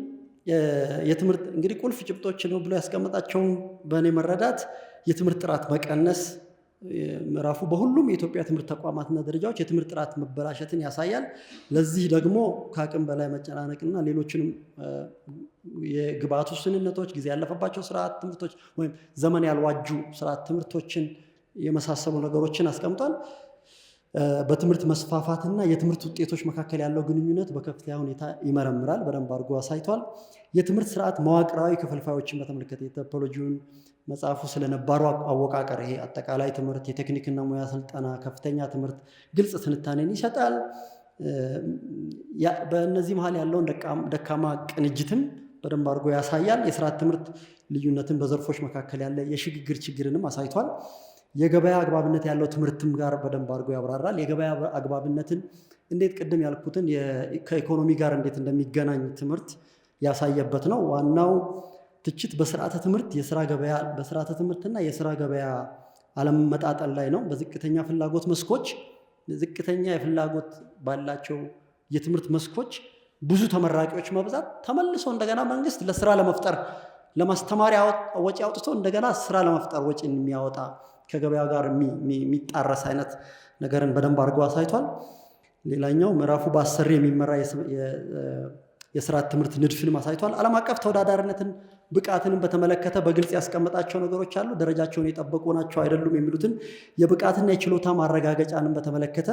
የትምህርት እንግዲህ ቁልፍ ጭብጦች ነው ብሎ ያስቀመጣቸውን በእኔ መረዳት የትምህርት ጥራት መቀነስ ምዕራፉ በሁሉም የኢትዮጵያ ትምህርት ተቋማትና ደረጃዎች የትምህርት ጥራት መበላሸትን ያሳያል። ለዚህ ደግሞ ከአቅም በላይ መጨናነቅና ሌሎችንም የግብዓት ውስንነቶች፣ ጊዜ ያለፈባቸው ስርዓት ትምህርቶች ወይም ዘመን ያልዋጁ ስርዓት ትምህርቶችን የመሳሰሉ ነገሮችን አስቀምጧል። በትምህርት መስፋፋትና የትምህርት ውጤቶች መካከል ያለው ግንኙነት በከፍተኛ ሁኔታ ይመረምራል፣ በደንብ አድርጎ አሳይቷል። የትምህርት ስርዓት መዋቅራዊ ክፍልፋዮችን በተመለከተ የቶፖሎጂውን መጽሐፉ ስለነባሩ አወቃቀር ይሄ አጠቃላይ ትምህርት፣ የቴክኒክና ሙያ ስልጠና፣ ከፍተኛ ትምህርት ግልጽ ትንታኔን ይሰጣል። በእነዚህ መሀል ያለውን ደካማ ቅንጅትም በደንብ አድርጎ ያሳያል። የስርዓት ትምህርት ልዩነትን በዘርፎች መካከል ያለ የሽግግር ችግርንም አሳይቷል። የገበያ አግባብነት ያለው ትምህርትም ጋር በደንብ አድርጎ ያብራራል። የገበያ አግባብነትን እንዴት ቅድም ያልኩትን ከኢኮኖሚ ጋር እንዴት እንደሚገናኝ ትምህርት ያሳየበት ነው። ዋናው ትችት በስርዓተ ትምህርት በስርዓተ ትምህርትና የስራ ገበያ አለመመጣጠን ላይ ነው። በዝቅተኛ ፍላጎት መስኮች ዝቅተኛ የፍላጎት ባላቸው የትምህርት መስኮች ብዙ ተመራቂዎች መብዛት ተመልሶ እንደገና መንግስት ለስራ ለመፍጠር ለማስተማሪያ ወጪ አውጥቶ እንደገና ስራ ለመፍጠር ወጪ የሚያወጣ ከገበያ ጋር የሚጣረስ አይነት ነገርን በደንብ አድርጎ አሳይቷል። ሌላኛው ምዕራፉ በአሰሪ የሚመራ የስርዓት ትምህርት ንድፍንም አሳይቷል። ዓለም አቀፍ ተወዳዳሪነትን ብቃትንም በተመለከተ በግልጽ ያስቀመጣቸው ነገሮች አሉ። ደረጃቸውን የጠበቁ ናቸው አይደሉም የሚሉትን የብቃትና የችሎታ ማረጋገጫንም በተመለከተ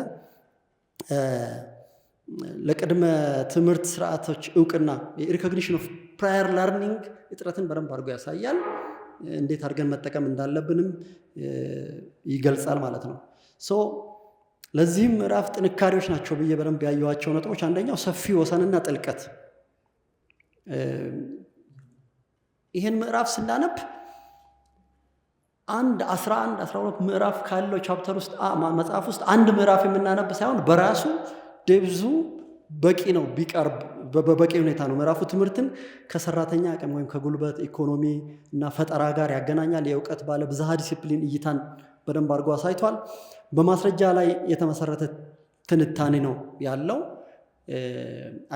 ለቅድመ ትምህርት ስርዓቶች እውቅና የሪኮግኒሽን ኦፍ ፕራየር ለርኒንግ እጥረትን በደንብ አድርጎ ያሳያል። እንዴት አድርገን መጠቀም እንዳለብንም ይገልጻል ማለት ነው። ለዚህም ምዕራፍ ጥንካሬዎች ናቸው ብዬ በደንብ ያየኋቸው ነጥቦች አንደኛው ሰፊ ወሰንና ጥልቀት። ይህን ምዕራፍ ስናነብ 11 12 ምዕራፍ ካለው ቻፕተር ውስጥ መጽሐፍ ውስጥ አንድ ምዕራፍ የምናነብ ሳይሆን በራሱ ደብዙ በቂ ነው ቢቀርብ በበቂ ሁኔታ ነው። ምዕራፉ ትምህርትን ከሰራተኛ አቅም ወይም ከጉልበት ኢኮኖሚ እና ፈጠራ ጋር ያገናኛል። የእውቀት ባለ ብዝሃ ዲሲፕሊን እይታን በደንብ አድርጎ አሳይቷል። በማስረጃ ላይ የተመሰረተ ትንታኔ ነው ያለው።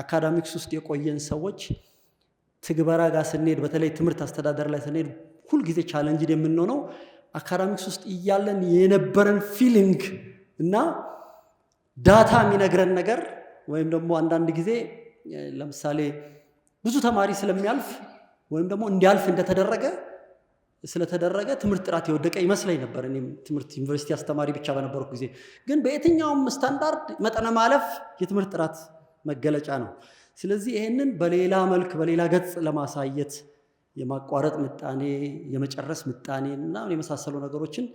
አካዳሚክስ ውስጥ የቆየን ሰዎች ትግበራ ጋር ስንሄድ፣ በተለይ ትምህርት አስተዳደር ላይ ስንሄድ ሁልጊዜ ቻለንጅ የምንሆነው አካዳሚክስ ውስጥ እያለን የነበረን ፊሊንግ እና ዳታ የሚነግረን ነገር ወይም ደግሞ አንዳንድ ጊዜ ለምሳሌ ብዙ ተማሪ ስለሚያልፍ ወይም ደግሞ እንዲያልፍ ስለተደረገ ትምህርት ጥራት የወደቀ ይመስለኝ ነበር። እኔም ትምህርት ዩኒቨርሲቲ አስተማሪ ብቻ በነበርኩ ጊዜ ግን በየትኛውም ስታንዳርድ መጠነ ማለፍ የትምህርት ጥራት መገለጫ ነው። ስለዚህ ይህንን በሌላ መልክ በሌላ ገጽ ለማሳየት የማቋረጥ ምጣኔ፣ የመጨረስ ምጣኔ እና የመሳሰሉ ነገሮችን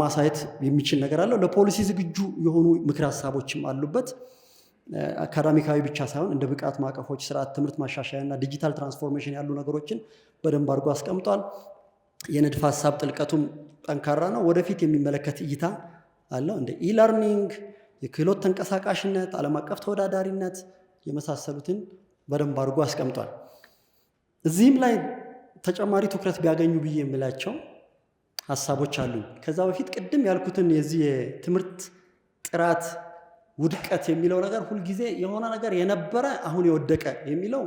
ማሳየት የሚችል ነገር አለው። ለፖሊሲ ዝግጁ የሆኑ ምክር ሀሳቦችም አሉበት። አካዳሚካዊ ብቻ ሳይሆን እንደ ብቃት ማዕቀፎች፣ ስርዓት ትምህርት ማሻሻያ እና ዲጂታል ትራንስፎርሜሽን ያሉ ነገሮችን በደንብ አድርጎ አስቀምጧል። የንድፍ ሀሳብ ጥልቀቱም ጠንካራ ነው። ወደፊት የሚመለከት እይታ አለው። እንደ ኢለርኒንግ፣ የክህሎት ተንቀሳቃሽነት፣ ዓለም አቀፍ ተወዳዳሪነት የመሳሰሉትን በደንብ አድርጎ አስቀምጧል። እዚህም ላይ ተጨማሪ ትኩረት ቢያገኙ ብዬ የምላቸው ሀሳቦች አሉ። ከዛ በፊት ቅድም ያልኩትን የዚህ የትምህርት ጥራት ውድቀት የሚለው ነገር ሁልጊዜ የሆነ ነገር የነበረ አሁን የወደቀ የሚለው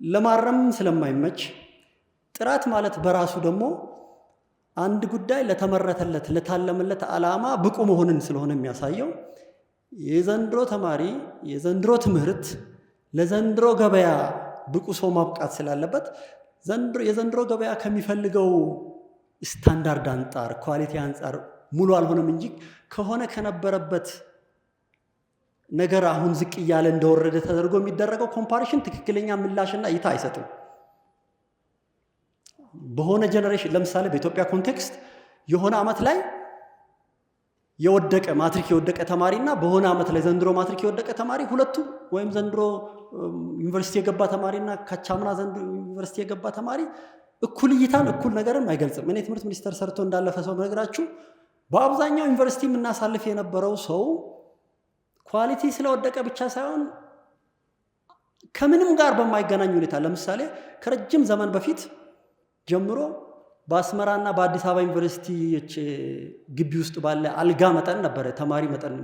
ለማረም ስለማይመች፣ ጥራት ማለት በራሱ ደግሞ አንድ ጉዳይ ለተመረተለት ለታለመለት ዓላማ ብቁ መሆንን ስለሆነ የሚያሳየው የዘንድሮ ተማሪ የዘንድሮ ትምህርት ለዘንድሮ ገበያ ብቁ ሰው ማብቃት ስላለበት የዘንድሮ ገበያ ከሚፈልገው ስታንዳርድ አንጻር ኳሊቲ አንጻር ሙሉ አልሆነም እንጂ ከነበረበት ነገር አሁን ዝቅ እያለ እንደወረደ ተደርጎ የሚደረገው ኮምፓሪሽን ትክክለኛ ምላሽና እይታ አይሰጥም። በሆነ ጀነሬሽን ለምሳሌ በኢትዮጵያ ኮንቴክስት የሆነ ዓመት ላይ ማትሪክ የወደቀ ተማሪና በሆነ ዓመት ላይ ዘንድሮ ማትሪክ የወደቀ ተማሪ ሁለቱ ወይም ዘንድሮ ዩኒቨርሲቲ የገባ ተማሪና ካቻምና ዘንድሮ ዩኒቨርሲቲ የገባ ተማሪ እኩል እይታን እኩል ነገርን አይገልጽም። እኔ ትምህርት ሚኒስቴር ሰርቶ እንዳለፈ ሰው ነገራችሁ በአብዛኛው ዩኒቨርሲቲ የምናሳልፍ የነበረው ሰው ኳሊቲ ስለወደቀ ብቻ ሳይሆን ከምንም ጋር በማይገናኝ ሁኔታ ለምሳሌ ከረጅም ዘመን በፊት ጀምሮ በአስመራና በአዲስ አበባ ዩኒቨርሲቲዎች ግቢ ውስጥ ባለ አልጋ መጠን ነበረ ተማሪ መጠን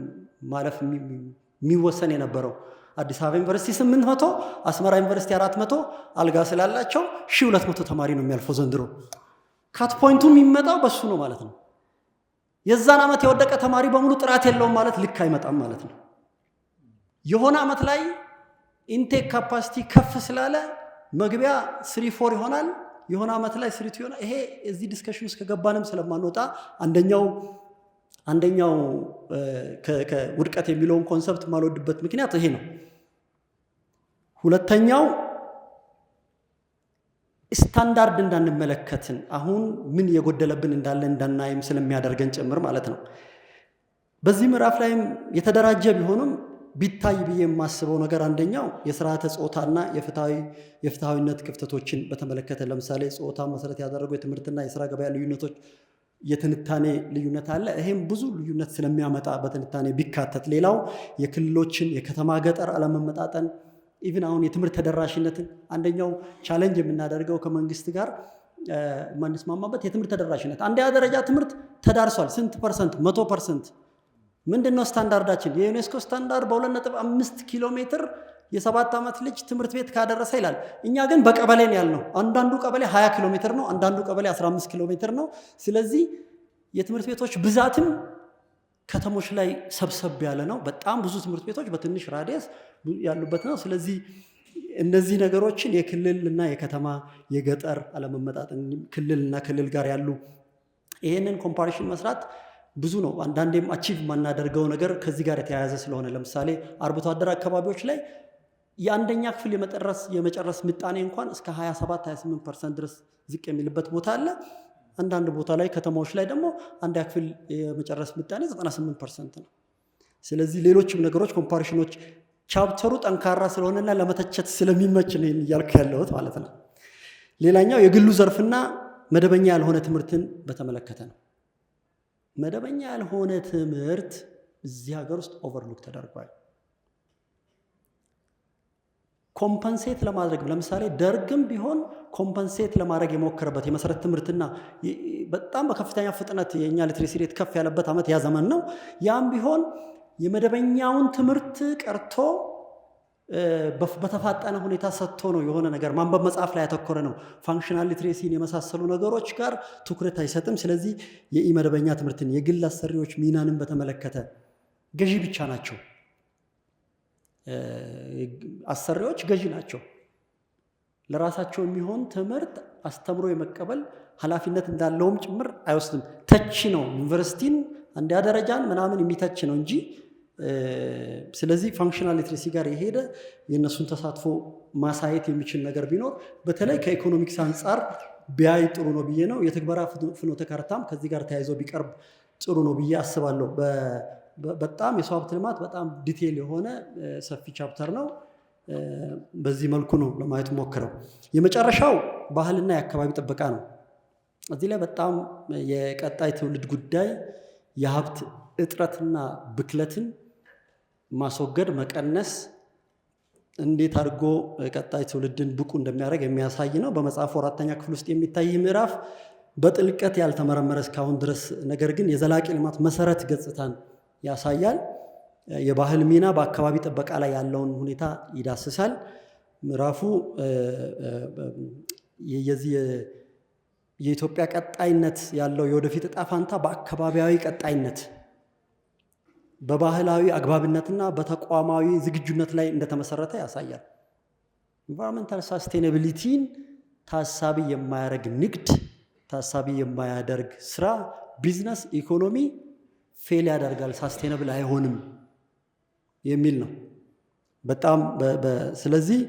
ማለፍ የሚወሰን የነበረው። አዲስ አበባ ዩኒቨርሲቲ 800፣ አስመራ ዩኒቨርሲቲ 400 አልጋ ስላላቸው 1200 ተማሪ ነው የሚያልፈው ዘንድሮ። ካት ፖይንቱ የሚመጣው በሱ ነው ማለት ነው። የዛን ዓመት የወደቀ ተማሪ በሙሉ ጥራት የለውም ማለት ልክ አይመጣም ማለት ነው። የሆነ ዓመት ላይ ኢንቴክ ካፓሲቲ ከፍ ስላለ መግቢያ 3-4 ይሆናል። የሆነ ዓመት ላይ 3 ይሆናል። ይሄ እዚህ ዲስከሽን ውስጥ ከገባንም ስለማንወጣ አንደኛው ከውድቀት የሚለውን ኮንሰፕት ማልወድበት ምክንያት ይሄ ነው። ሁለተኛው ስታንዳርድ እንዳንመለከትን አሁን ምን የጎደለብን እንዳለ እንዳናይም ስለሚያደርገን ጭምር ማለት ነው። በዚህ ምዕራፍ ላይም የተደራጀ ቢሆንም ቢታይ ብዬ የማስበው ነገር አንደኛው የስርዓተ ጾታና የፍትሃዊነት ክፍተቶችን በተመለከተ ለምሳሌ ጾታ መሰረት ያደረጉ የትምህርትና የስራ ገበያ ልዩነቶች የትንታኔ ልዩነት አለ። ይሄም ብዙ ልዩነት ስለሚያመጣ በትንታኔ ቢካተት። ሌላው የክልሎችን የከተማ ገጠር አለመመጣጠን፣ ኢቭን አሁን የትምህርት ተደራሽነትን አንደኛው ቻሌንጅ የምናደርገው ከመንግስት ጋር ማንስማማበት የትምህርት ተደራሽነት። አንደኛ ደረጃ ትምህርት ተዳርሷል። ስንት ፐርሰንት? 100%። ምንድነው ስታንዳርዳችን? የዩኔስኮ ስታንዳርድ በ2.5 ኪሎ ሜትር የ7 ዓመት ልጅ ትምህርት ቤት ካደረሰ ይላል። እኛ ግን በቀበሌ ነው ያልነው። አንዳንዱ ቀበሌ 20 ኪሎ ሜትር ነው፣ አንዳንዱ ቀበሌ 15 ኪሎ ሜትር ነው። ስለዚህ የትምህርት ቤቶች ብዛትም ከተሞች ላይ ሰብሰብ ያለ ነው። በጣም ብዙ ትምህርት ቤቶች በትንሽ ራዲየስ ያሉበት ነው። ስለዚህ እነዚህ ነገሮችን የክልልና የከተማ የገጠር አለመመጣጠን፣ ክልልና ክልል ጋር ያሉ ይሄንን ኮምፓሪሽን መስራት ብዙ ነው። አንዳንዴም አቺቭ የማናደርገው ነገር ከዚህ ጋር የተያያዘ ስለሆነ ለምሳሌ አርብቶ አደር አካባቢዎች ላይ የአንደኛ ክፍል የመጨረስ ምጣኔ እንኳን እስከ 27-28% ድረስ ዝቅ የሚልበት ቦታ አለ። አንዳንድ ቦታ ላይ ከተማዎች ላይ ደግሞ አንደኛ ክፍል የመጨረስ ምጣኔ 98% ነው። ስለዚህ ሌሎችም ነገሮች ኮምፓሪሽኖች ቻፕተሩ ጠንካራ ስለሆነና ለመተቸት ስለሚመች ነው እያልኩ ያለሁት ማለት ነው። ሌላኛው የግሉ ዘርፍና መደበኛ ያልሆነ ትምህርትን በተመለከተ ነው። መደበኛ ያልሆነ ትምህርት እዚህ ሀገር ውስጥ ኦቨርሉክ ተደርጓል። ኮምፐንሴት ለማድረግ ለምሳሌ ደርግም ቢሆን ኮምፐንሴት ለማድረግ የሞከረበት የመሰረት ትምህርትና በጣም በከፍተኛ ፍጥነት የእኛ ሊትሬሲ ሬት ከፍ ያለበት ዓመት ያ ዘመን ነው። ያም ቢሆን የመደበኛውን ትምህርት ቀርቶ በተፋጠነ ሁኔታ ሰጥቶ ነው የሆነ ነገር ማንበብ መጽሐፍ ላይ ያተኮረ ነው። ፋንክሽናል ሊትሬሲን የመሳሰሉ ነገሮች ጋር ትኩረት አይሰጥም። ስለዚህ የኢመደበኛ ትምህርትን የግል አሰሪዎች ሚናንን በተመለከተ ገዢ ብቻ ናቸው። አሰሪዎች ገዢ ናቸው። ለራሳቸው የሚሆን ትምህርት አስተምሮ የመቀበል ኃላፊነት እንዳለውም ጭምር አይወስድም። ተች ነው። ዩኒቨርሲቲን አንደኛ ደረጃን ምናምን የሚተች ነው እንጂ ስለዚህ ፋንክሽናል ሊትሬሲ ጋር የሄደ የእነሱን ተሳትፎ ማሳየት የሚችል ነገር ቢኖር በተለይ ከኢኮኖሚክስ አንጻር ቢያይ ጥሩ ነው ብዬ ነው። የትግበራ ፍኖተ ካርታም ከዚህ ጋር ተያይዞ ቢቀርብ ጥሩ ነው ብዬ አስባለሁ። በጣም የሰው ሀብት ልማት በጣም ዲቴይል የሆነ ሰፊ ቻፕተር ነው። በዚህ መልኩ ነው ለማየት ሞክረው። የመጨረሻው ባህልና የአካባቢ ጥበቃ ነው። እዚህ ላይ በጣም የቀጣይ ትውልድ ጉዳይ የሀብት እጥረትና ብክለትን ማስወገድ መቀነስ እንዴት አድርጎ ቀጣይ ትውልድን ብቁ እንደሚያደርግ የሚያሳይ ነው። በመጽሐፉ 4ኛ ክፍል ውስጥ የሚታይ ምዕራፍ በጥልቀት ያልተመረመረ እስካሁን ድረስ ነገር ግን የዘላቂ ልማት መሰረት ገጽታን ያሳያል። የባህል ሚና በአካባቢ ጥበቃ ላይ ያለውን ሁኔታ ይዳስሳል። ምዕራፉ የኢትዮጵያ ቀጣይነት ያለው የወደፊት ዕጣ ፈንታ በአካባቢያዊ ቀጣይነት በባህላዊ አግባብነትና በተቋማዊ ዝግጁነት ላይ እንደተመሰረተ ያሳያል። ኢንቫይሮንመንታል ሳስቴናቢሊቲን ታሳቢ የማያደርግ ንግድ፣ ታሳቢ የማያደርግ ስራ፣ ቢዝነስ፣ ኢኮኖሚ ፌል ያደርጋል፣ ሳስቴናብል አይሆንም የሚል ነው። በጣም ስለዚህ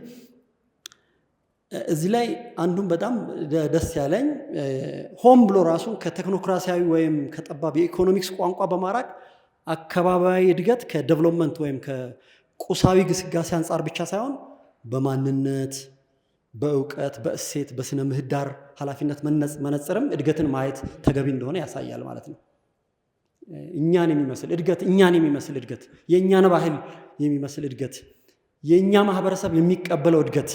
እዚህ ላይ አንዱም በጣም ደስ ያለኝ ሆም ብሎ ራሱን ከቴክኖክራሲያዊ ወይም ከጠባብ የኢኮኖሚክስ ቋንቋ በማራቅ አካባቢያዊ እድገት ከዴቨሎፕመንት ወይም ከቁሳዊ ግስጋሴ አንጻር ብቻ ሳይሆን በማንነት፣ በእውቀት፣ በእሴት፣ በስነ ምህዳር ኃላፊነት መነጽርም እድገትን ማየት ተገቢ እንደሆነ ያሳያል ማለት ነው። እኛን የሚመስል እድገት፣ የእኛን ባህል የሚመስል እድገት፣ የእኛ ማህበረሰብ የሚቀበለው እድገት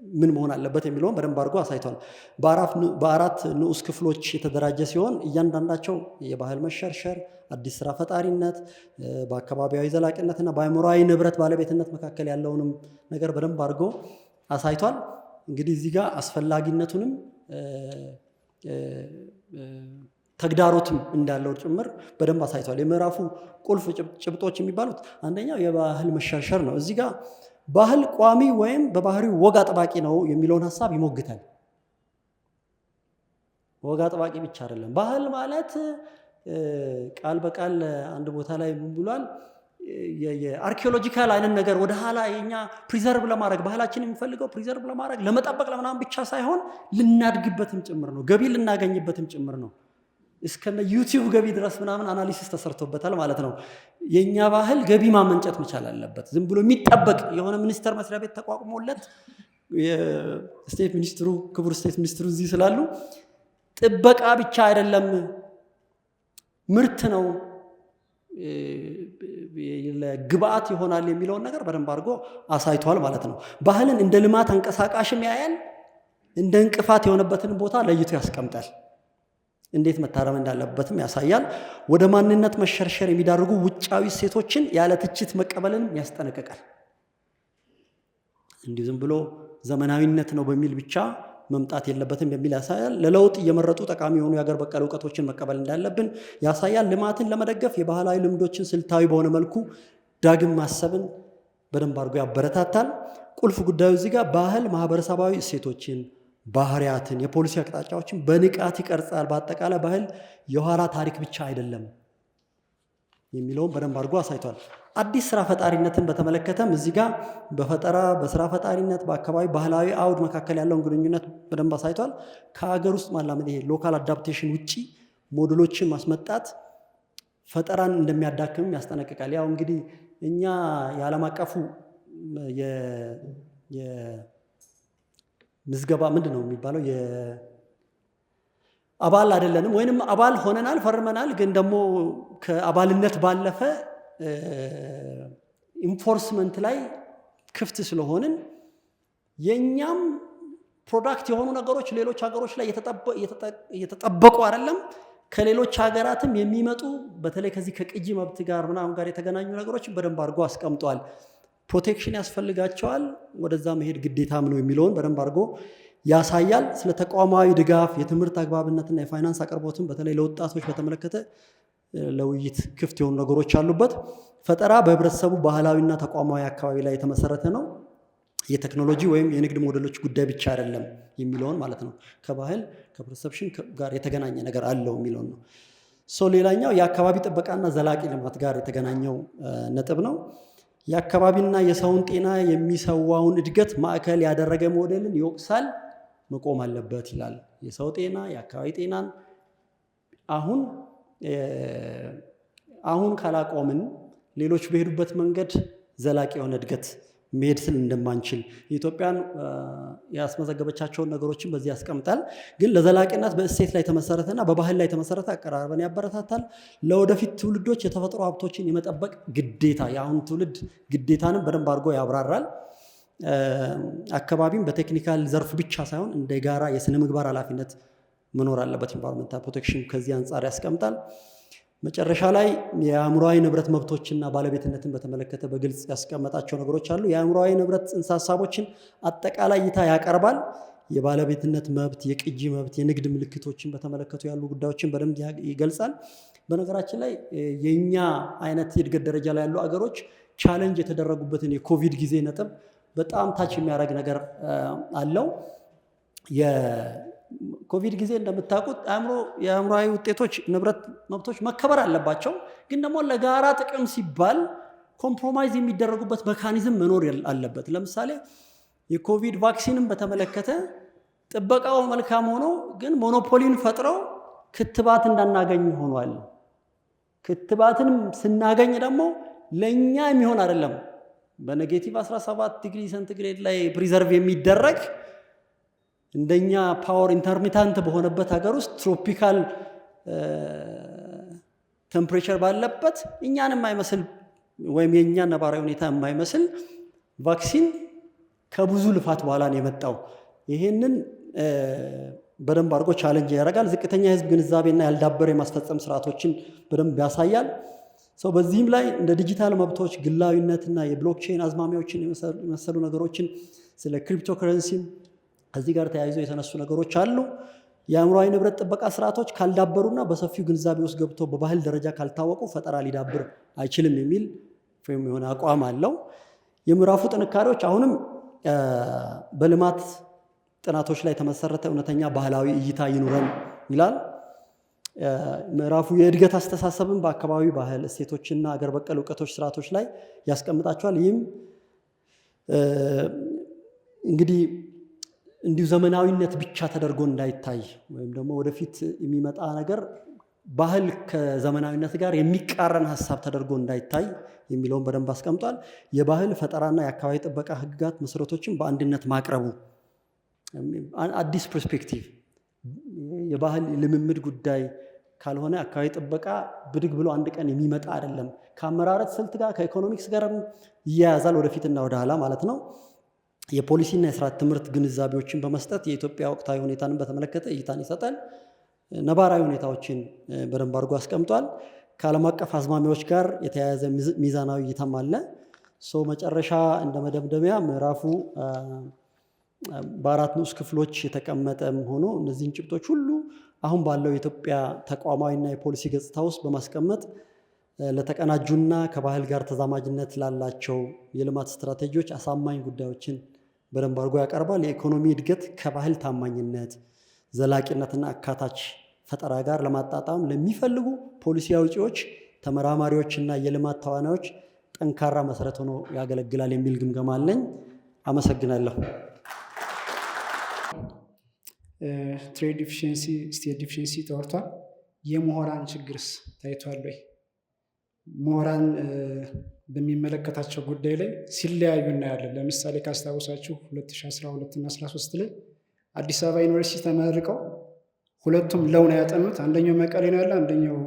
ምን መሆን አለበት የሚለውን በደንብ አድርጎ አሳይቷል። በአራት ንዑስ ክፍሎች የተደራጀ ሲሆን እያንዳንዳቸው የባህል መሸርሸር፣ አዲስ ስራ ፈጣሪነት፣ በአካባቢያዊ ዘላቂነትና በአእምሯዊ ንብረት ባለቤትነት መካከል ያለውንም ነገር በደንብ አድርጎ አሳይቷል። እንግዲህ እዚህ ጋር አስፈላጊነቱንም ተግዳሮትም እንዳለው ጭምር በደንብ አሳይቷል። የምዕራፉ ቁልፍ ጭብጦች የሚባሉት አንደኛው የባህል መሸርሸር ነው። እዚህ ጋር ባህል ቋሚ ወይም በባህሪው ወግ አጥባቂ ነው የሚለውን ሀሳብ ይሞግታል። ወግ አጥባቂ ብቻ አይደለም። ባህል ማለት ቃል በቃል አንድ ቦታ ላይ ምን ብሏል? የአርኪኦሎጂካል አይነት ነገር ወደ ኋላ የኛ ፕሪዘርቭ ለማድረግ ባህላችን የሚፈልገው ፕሪዘርቭ ለማድረግ ለመጠበቅ ለምናምን ብቻ ሳይሆን ልናድግበትም ጭምር ነው። ገቢ ልናገኝበትም ጭምር ነው። እስከነ ዩቲዩብ ገቢ ድረስ ምናምን አናሊሲስ ተሰርቶበታል ማለት ነው። የኛ ባህል ገቢ ማመንጨት መቻል አለበት። ዝም ብሎ የሚጠበቅ የሆነ ሚኒስቴር መስሪያ ቤት ተቋቁሞለት ስቴት ሚኒስትሩ ክቡር ስቴት ሚኒስትሩ እዚህ ስላሉ ጥበቃ ብቻ አይደለም፣ ምርት ነው፣ ለግብአት ይሆናል የሚለውን ነገር በደንብ አድርጎ አሳይቷል ማለት ነው። ባህልን እንደ ልማት አንቀሳቃሽም ያያል፣ እንደ እንቅፋት የሆነበትን ቦታ ለይቶ ያስቀምጣል። እንዴት መታረም እንዳለበትም ያሳያል። ወደ ማንነት መሸርሸር የሚዳርጉ ውጫዊ እሴቶችን ያለ ትችት መቀበልን ያስጠነቅቃል። እንዲህ ዝም ብሎ ዘመናዊነት ነው በሚል ብቻ መምጣት የለበትም በሚል ያሳያል። ለለውጥ እየመረጡ ጠቃሚ የሆኑ የሀገር በቀል እውቀቶችን መቀበል እንዳለብን ያሳያል። ልማትን ለመደገፍ የባህላዊ ልምዶችን ስልታዊ በሆነ መልኩ ዳግም ማሰብን በደንብ አድርጎ ያበረታታል። ቁልፍ ጉዳዩ እዚህ ጋር ባህል ማህበረሰባዊ እሴቶችን፣ ባህሪያትን፣ የፖሊሲ አቅጣጫዎችን በንቃት ይቀርጻል። በአጠቃላይ ባህል የኋላ ታሪክ ብቻ አይደለም የሚለውን በደንብ አድርጎ አሳይቷል። አዲስ ስራ ፈጣሪነትን በተመለከተም እዚህ ጋር በፈጠራ በስራ ፈጣሪነት በአካባቢ ባህላዊ አውድ መካከል ያለውን ግንኙነት በደንብ አሳይቷል። ከሀገር ውስጥ ማላመድ ይሄ ሎካል አዳፕቴሽን ውጪ ሞዴሎችን ማስመጣት ፈጠራን እንደሚያዳክም ያስጠነቅቃል። ያው እንግዲህ እኛ የዓለም አቀፉ ምዝገባ ምንድን ነው የሚባለው አባል አይደለንም፣ ወይንም አባል ሆነናል ፈርመናል፣ ግን ደግሞ ከአባልነት ባለፈ ኢንፎርስመንት ላይ ክፍት ስለሆንን የኛም ፕሮዳክት የሆኑ ነገሮች ሌሎች ሀገሮች ላይ እየተጠበቁ አይደለም። ከሌሎች ሀገራትም የሚመጡ በተለይ ከዚህ ከቅጂ መብት ጋር ምናምን ጋር የተገናኙ ነገሮችን በደንብ አድርጎ አስቀምጧል። ፕሮቴክሽን ያስፈልጋቸዋል፣ ወደዛ መሄድ ግዴታም ነው የሚለውን በደንብ አድርጎ ያሳያል። ስለ ተቋማዊ ድጋፍ፣ የትምህርት አግባብነትና የፋይናንስ አቅርቦትን በተለይ ለወጣቶች በተመለከተ ለውይይት ክፍት የሆኑ ነገሮች አሉበት። ፈጠራ በህብረተሰቡ ባህላዊና ተቋማዊ አካባቢ ላይ የተመሰረተ ነው፣ የቴክኖሎጂ ወይም የንግድ ሞዴሎች ጉዳይ ብቻ አይደለም የሚለውን ማለት ነው። ከባህል ከፐርሰፕሽን ጋር የተገናኘ ነገር አለው የሚለውን ነው። ሌላኛው የአካባቢ ጥበቃና ዘላቂ ልማት ጋር የተገናኘው ነጥብ ነው። የአካባቢና የሰውን ጤና የሚሰዋውን እድገት ማዕከል ያደረገ ሞዴልን ይወቅሳል፣ መቆም አለበት ይላል። የሰው ጤና የአካባቢ ጤናን አሁን ካላቆምን ሌሎች በሄዱበት መንገድ ዘላቂ የሆነ እድገት መሄድ ስል እንደማንችል የኢትዮጵያን ያስመዘገበቻቸውን ነገሮችን በዚህ ያስቀምጣል። ግን ለዘላቂነት በእሴት ላይ ተመሰረተና በባህል ላይ ተመሰረተ አቀራረብን ያበረታታል። ለወደፊት ትውልዶች የተፈጥሮ ሀብቶችን የመጠበቅ ግዴታ የአሁን ትውልድ ግዴታንም በደንብ አድርጎ ያብራራል። አካባቢም በቴክኒካል ዘርፍ ብቻ ሳይሆን እንደ ጋራ የስነ ምግባር ኃላፊነት መኖር አለበት። ኢንቫይሮንመንታል ፕሮቴክሽን ከዚህ አንጻር ያስቀምጣል። መጨረሻ ላይ የአእምሯዊ ንብረት መብቶችና ባለቤትነትን በተመለከተ በግልጽ ያስቀመጣቸው ነገሮች አሉ። የአእምሯዊ ንብረት ጽንሰ ሀሳቦችን አጠቃላይ እይታ ያቀርባል። የባለቤትነት መብት፣ የቅጂ መብት፣ የንግድ ምልክቶችን በተመለከቱ ያሉ ጉዳዮችን በደንብ ይገልጻል። በነገራችን ላይ የኛ አይነት የእድገት ደረጃ ላይ ያሉ አገሮች ቻሌንጅ የተደረጉበትን የኮቪድ ጊዜ ነጥብ በጣም ታች የሚያደርግ ነገር አለው። የኮቪድ ጊዜ እንደምታውቁት የአእምሯዊ ውጤቶች ንብረት መብቶች መከበር አለባቸው። ግን ደግሞ ለጋራ ጥቅም ሲባል ኮምፕሮማይዝ የሚደረጉበት ሜካኒዝም መኖር አለበት። ለምሳሌ የኮቪድ ቫክሲንን በተመለከተ ጥበቃው መልካም ሆኖ ግን ሞኖፖሊን ፈጥረው ክትባት እንዳናገኝ ሆኗል። ክትባትንም ስናገኝ ደግሞ ለእኛ የሚሆን አይደለም። በኔጌቲቭ 17 ዲግሪ ሴንቲግሬድ ላይ ፕሪዘርቭ የሚደረግ እንደኛ ፓወር ኢንተርሚታንት በሆነበት ሀገር ውስጥ ትሮፒካል ቴምፕሬቸር ባለበት እኛን የማይመስል ወይም የእኛን ነባራዊ ሁኔታ የማይመስል ቫክሲን ከብዙ ልፋት በኋላ ነው የመጣው። ይሄንን በደንብ አድርጎ ቻሌንጅ ያደርጋል። ዝቅተኛ የህዝብ ግንዛቤና ያልዳበረ የማስፈጸም ስርዓቶችን በደንብ ያሳያል። በዚህም ላይ እንደ ዲጂታል መብቶች፣ ግላዊነትና የብሎክቼን አዝማሚያዎችን የመሰሉ ነገሮችን ስለ ክሪፕቶከረንሲም ከዚህ ጋር ተያይዞ የተነሱ ነገሮች አሉ። የአእምሯዊ ንብረት ጥበቃ ስርዓቶች ካልዳበሩና በሰፊው ግንዛቤ ውስጥ ገብቶ በባህል ደረጃ ካልታወቁ ፈጠራ ሊዳብር አይችልም የሚል ፍሬም የሆነ አቋም አለው። የምዕራፉ ጥንካሬዎች አሁንም በልማት ጥናቶች ላይ የተመሰረተ እውነተኛ ባህላዊ እይታ ይኑረን ይላል። ምዕራፉ የእድገት አስተሳሰብን በአካባቢ ባህል እሴቶችና አገር በቀል እውቀቶች ስርዓቶች ላይ ያስቀምጣቸዋል። ይህም እንግዲህ እንዲሁ ዘመናዊነት ብቻ ተደርጎ እንዳይታይ ወይም ደግሞ ወደፊት የሚመጣ ነገር ባህል ከዘመናዊነት ጋር የሚቃረን ሀሳብ ተደርጎ እንዳይታይ የሚለውን በደንብ አስቀምጧል። የባህል ፈጠራና የአካባቢ ጥበቃ ህግጋት መሰረቶችን በአንድነት ማቅረቡ አዲስ ፐርስፔክቲቭ የባህል ልምምድ ጉዳይ ካልሆነ አካባቢ ጥበቃ ብድግ ብሎ አንድ ቀን የሚመጣ አይደለም። ከአመራረት ስልት ጋር ከኢኮኖሚክስ ጋር ይያያዛል፣ ወደፊትና ወደ ኋላ ማለት ነው። የፖሊሲና የስርዓት ትምህርት ግንዛቤዎችን በመስጠት የኢትዮጵያ ወቅታዊ ሁኔታን በተመለከተ እይታን ይሰጣል። ነባራዊ ሁኔታዎችን በደንብ አድርጎ አስቀምጧል። ከዓለም አቀፍ አዝማሚያዎች ጋር የተያያዘ ሚዛናዊ እይታም አለ። መጨረሻ እንደ መደምደሚያ ምዕራፉ በአራት ንዑስ ክፍሎች የተቀመጠም ሆኖ እነዚህን ጭብጦች ሁሉ አሁን ባለው የኢትዮጵያ ተቋማዊና የፖሊሲ ገጽታ ውስጥ በማስቀመጥ ለተቀናጁና ከባህል ጋር ተዛማጅነት ላላቸው የልማት ስትራቴጂዎች አሳማኝ ጉዳዮችን በደንብ አድርጎ ያቀርባል። የኢኮኖሚ እድገት ከባህል ታማኝነት፣ ዘላቂነትና አካታች ፈጠራ ጋር ለማጣጣም ለሚፈልጉ ፖሊሲ አውጪዎች፣ ተመራማሪዎችና የልማት ተዋናዮች ጠንካራ መሰረት ሆኖ ያገለግላል የሚል ግምገማ አለኝ። አመሰግናለሁ። ትሬድ ዲፊሽንሲ፣ ስቴት ዲፊሽንሲ ተወርቷል። የምሁራን ችግርስ ታይቷል ወይ? ምሁራን በሚመለከታቸው ጉዳይ ላይ ሲለያዩ እናያለን። ለምሳሌ ካስታወሳችሁ 2012 እና 13 ላይ አዲስ አበባ ዩኒቨርሲቲ ተመርቀው ሁለቱም ለው ነው ያጠኑት። አንደኛው መቀሌ ነው ያለ፣ አንደኛው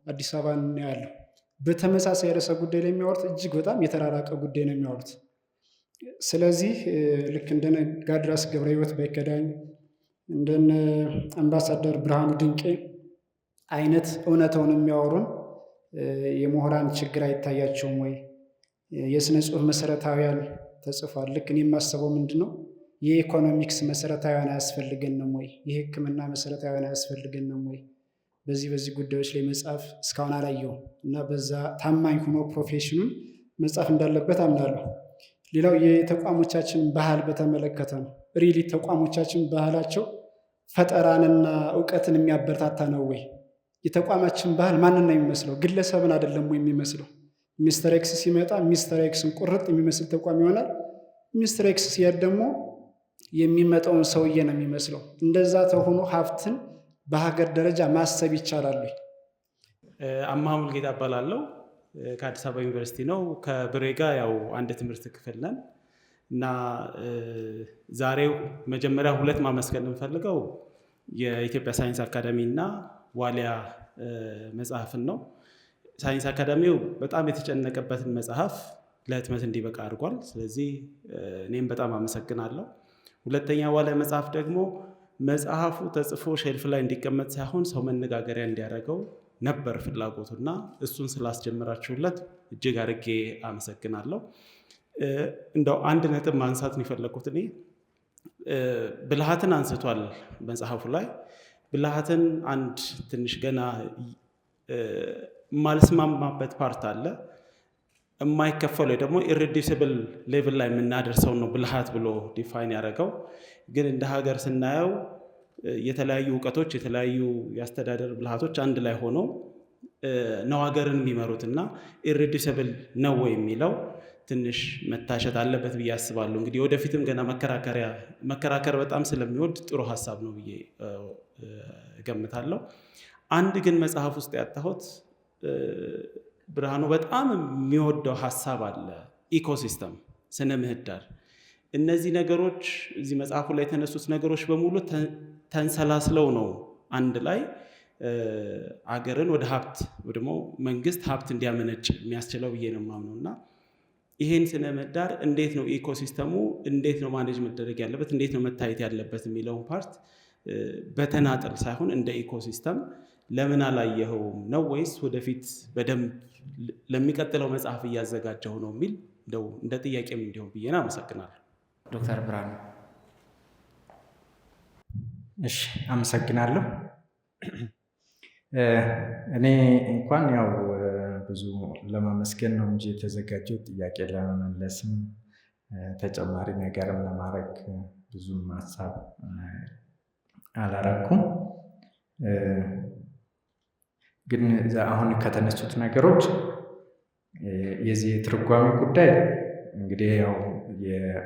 አዲስ አበባ ነው ያለው። በተመሳሳይ ርዕሰ ጉዳይ ላይ የሚያወሩት እጅግ በጣም የተራራቀ ጉዳይ ነው የሚያወሩት። ስለዚህ ልክ እንደነ ጋድራስ ገብረ ሕይወት ባይከዳኝ እንደነ አምባሳደር ብርሃኑ ድንቄ አይነት እውነታውን የሚያወሩን የምሁራን ችግር አይታያቸውም ወይ? የስነ ጽሁፍ መሰረታዊያን ተጽፏል። ልክ እኔ የማስበው ምንድን ነው የኢኮኖሚክስ መሰረታዊያን አያስፈልገንም ወይ? የሕክምና መሰረታዊያን አያስፈልገንም ወይ? በዚህ ጉዳዮች ላይ መጽሐፍ እስካሁን አላየውም እና በዛ ታማኝ ሆኖ ፕሮፌሽኑን መጽሐፍ እንዳለበት አምናለሁ። ሌላው የተቋሞቻችን ባህል በተመለከተ ነው። ሪሊ ተቋሞቻችን ባህላቸው ፈጠራንና እውቀትን የሚያበረታታ ነው ወይ? የተቋማችን ባህል ማንን ነው የሚመስለው? ግለሰብን አይደለም ወይ የሚመስለው? ሚስተር ኤክስ ሲመጣ ሚስተር ኤክስን ቁርጥ የሚመስል ተቋም ይሆናል። ሚስተር ኤክስ ሲሄድ ደግሞ የሚመጣውን ሰውዬ ነው የሚመስለው። እንደዛ ተሆኖ ሀብትን በሀገር ደረጃ ማሰብ ይቻላል ወይ? አማሃ ሙልጌታ እባላለሁ። ከአዲስ አበባ ዩኒቨርሲቲ ነው። ከብሬ ጋር ያው አንድ ትምህርት ክፍል ነን እና ዛሬው መጀመሪያ ሁለት ማመስገን የምፈልገው የኢትዮጵያ ሳይንስ አካዳሚ እና ዋሊያ መጽሐፍን ነው። ሳይንስ አካዳሚው በጣም የተጨነቀበትን መጽሐፍ ለህትመት እንዲበቃ አድርጓል። ስለዚህ እኔም በጣም አመሰግናለሁ። ሁለተኛ ዋሊያ መጽሐፍ ደግሞ መጽሐፉ ተጽፎ ሼልፍ ላይ እንዲቀመጥ ሳይሆን ሰው መነጋገሪያ እንዲያደርገው ነበር ፍላጎቱና እሱን ስላስጀመራችሁለት እጅግ አድርጌ አመሰግናለሁ። እንደው አንድ ነጥብ ማንሳት ነው የፈለኩት። እኔ ብልሃትን አንስቷል መጽሐፉ ላይ። ብልሃትን አንድ ትንሽ ገና ማልስማማበት ፓርት አለ። የማይከፈለው ደግሞ ኢሬዲዩሲብል ሌቭል ላይ የምናደርሰው ነው ብልሃት ብሎ ዲፋይን ያደረገው። ግን እንደ ሀገር ስናየው የተለያዩ እውቀቶች የተለያዩ የአስተዳደር ብልሃቶች አንድ ላይ ሆነው ነው ሀገርን የሚመሩት እና ኢሬዲዩሲብል ነው የሚለው ትንሽ መታሸት አለበት ብዬ አስባለሁ። እንግዲህ ወደፊትም ገና መከራከር በጣም ስለሚወድ ጥሩ ሀሳብ ነው ብዬ እገምታለሁ። አንድ ግን መጽሐፍ ውስጥ ያጣሁት ብርሃኑ በጣም የሚወደው ሀሳብ አለ። ኢኮሲስተም፣ ስነ ምህዳር። እነዚህ ነገሮች እዚህ መጽሐፉ ላይ የተነሱት ነገሮች በሙሉ ተንሰላስለው ነው አንድ ላይ አገርን ወደ ሀብት ወይ ደግሞ መንግስት ሀብት እንዲያመነጭ የሚያስችለው ብዬ ነው የማምነው እና ይሄን ስነ ምህዳር እንዴት ነው ኢኮሲስተሙ እንዴት ነው ማኔጅ መደረግ ያለበት እንዴት ነው መታየት ያለበት የሚለውን ፓርት በተናጠል ሳይሆን እንደ ኢኮሲስተም ለምን አላየኸውም ነው ወይስ ወደፊት በደንብ ለሚቀጥለው መጽሐፍ እያዘጋጀው ነው የሚል እንደው እንደ ጥያቄም እንዲሆን ብዬና አመሰግናለሁ። ዶክተር ብርሃኑ። እሺ አመሰግናለሁ። እኔ እንኳን ያው ብዙ ለማመስገን ነው እንጂ የተዘጋጀው ጥያቄ ለመመለስም ተጨማሪ ነገርም ለማድረግ ብዙም ሀሳብ አላረኩም። ግን አሁን ከተነሱት ነገሮች የዚህ የትርጓሜ ጉዳይ እንግዲህ ያው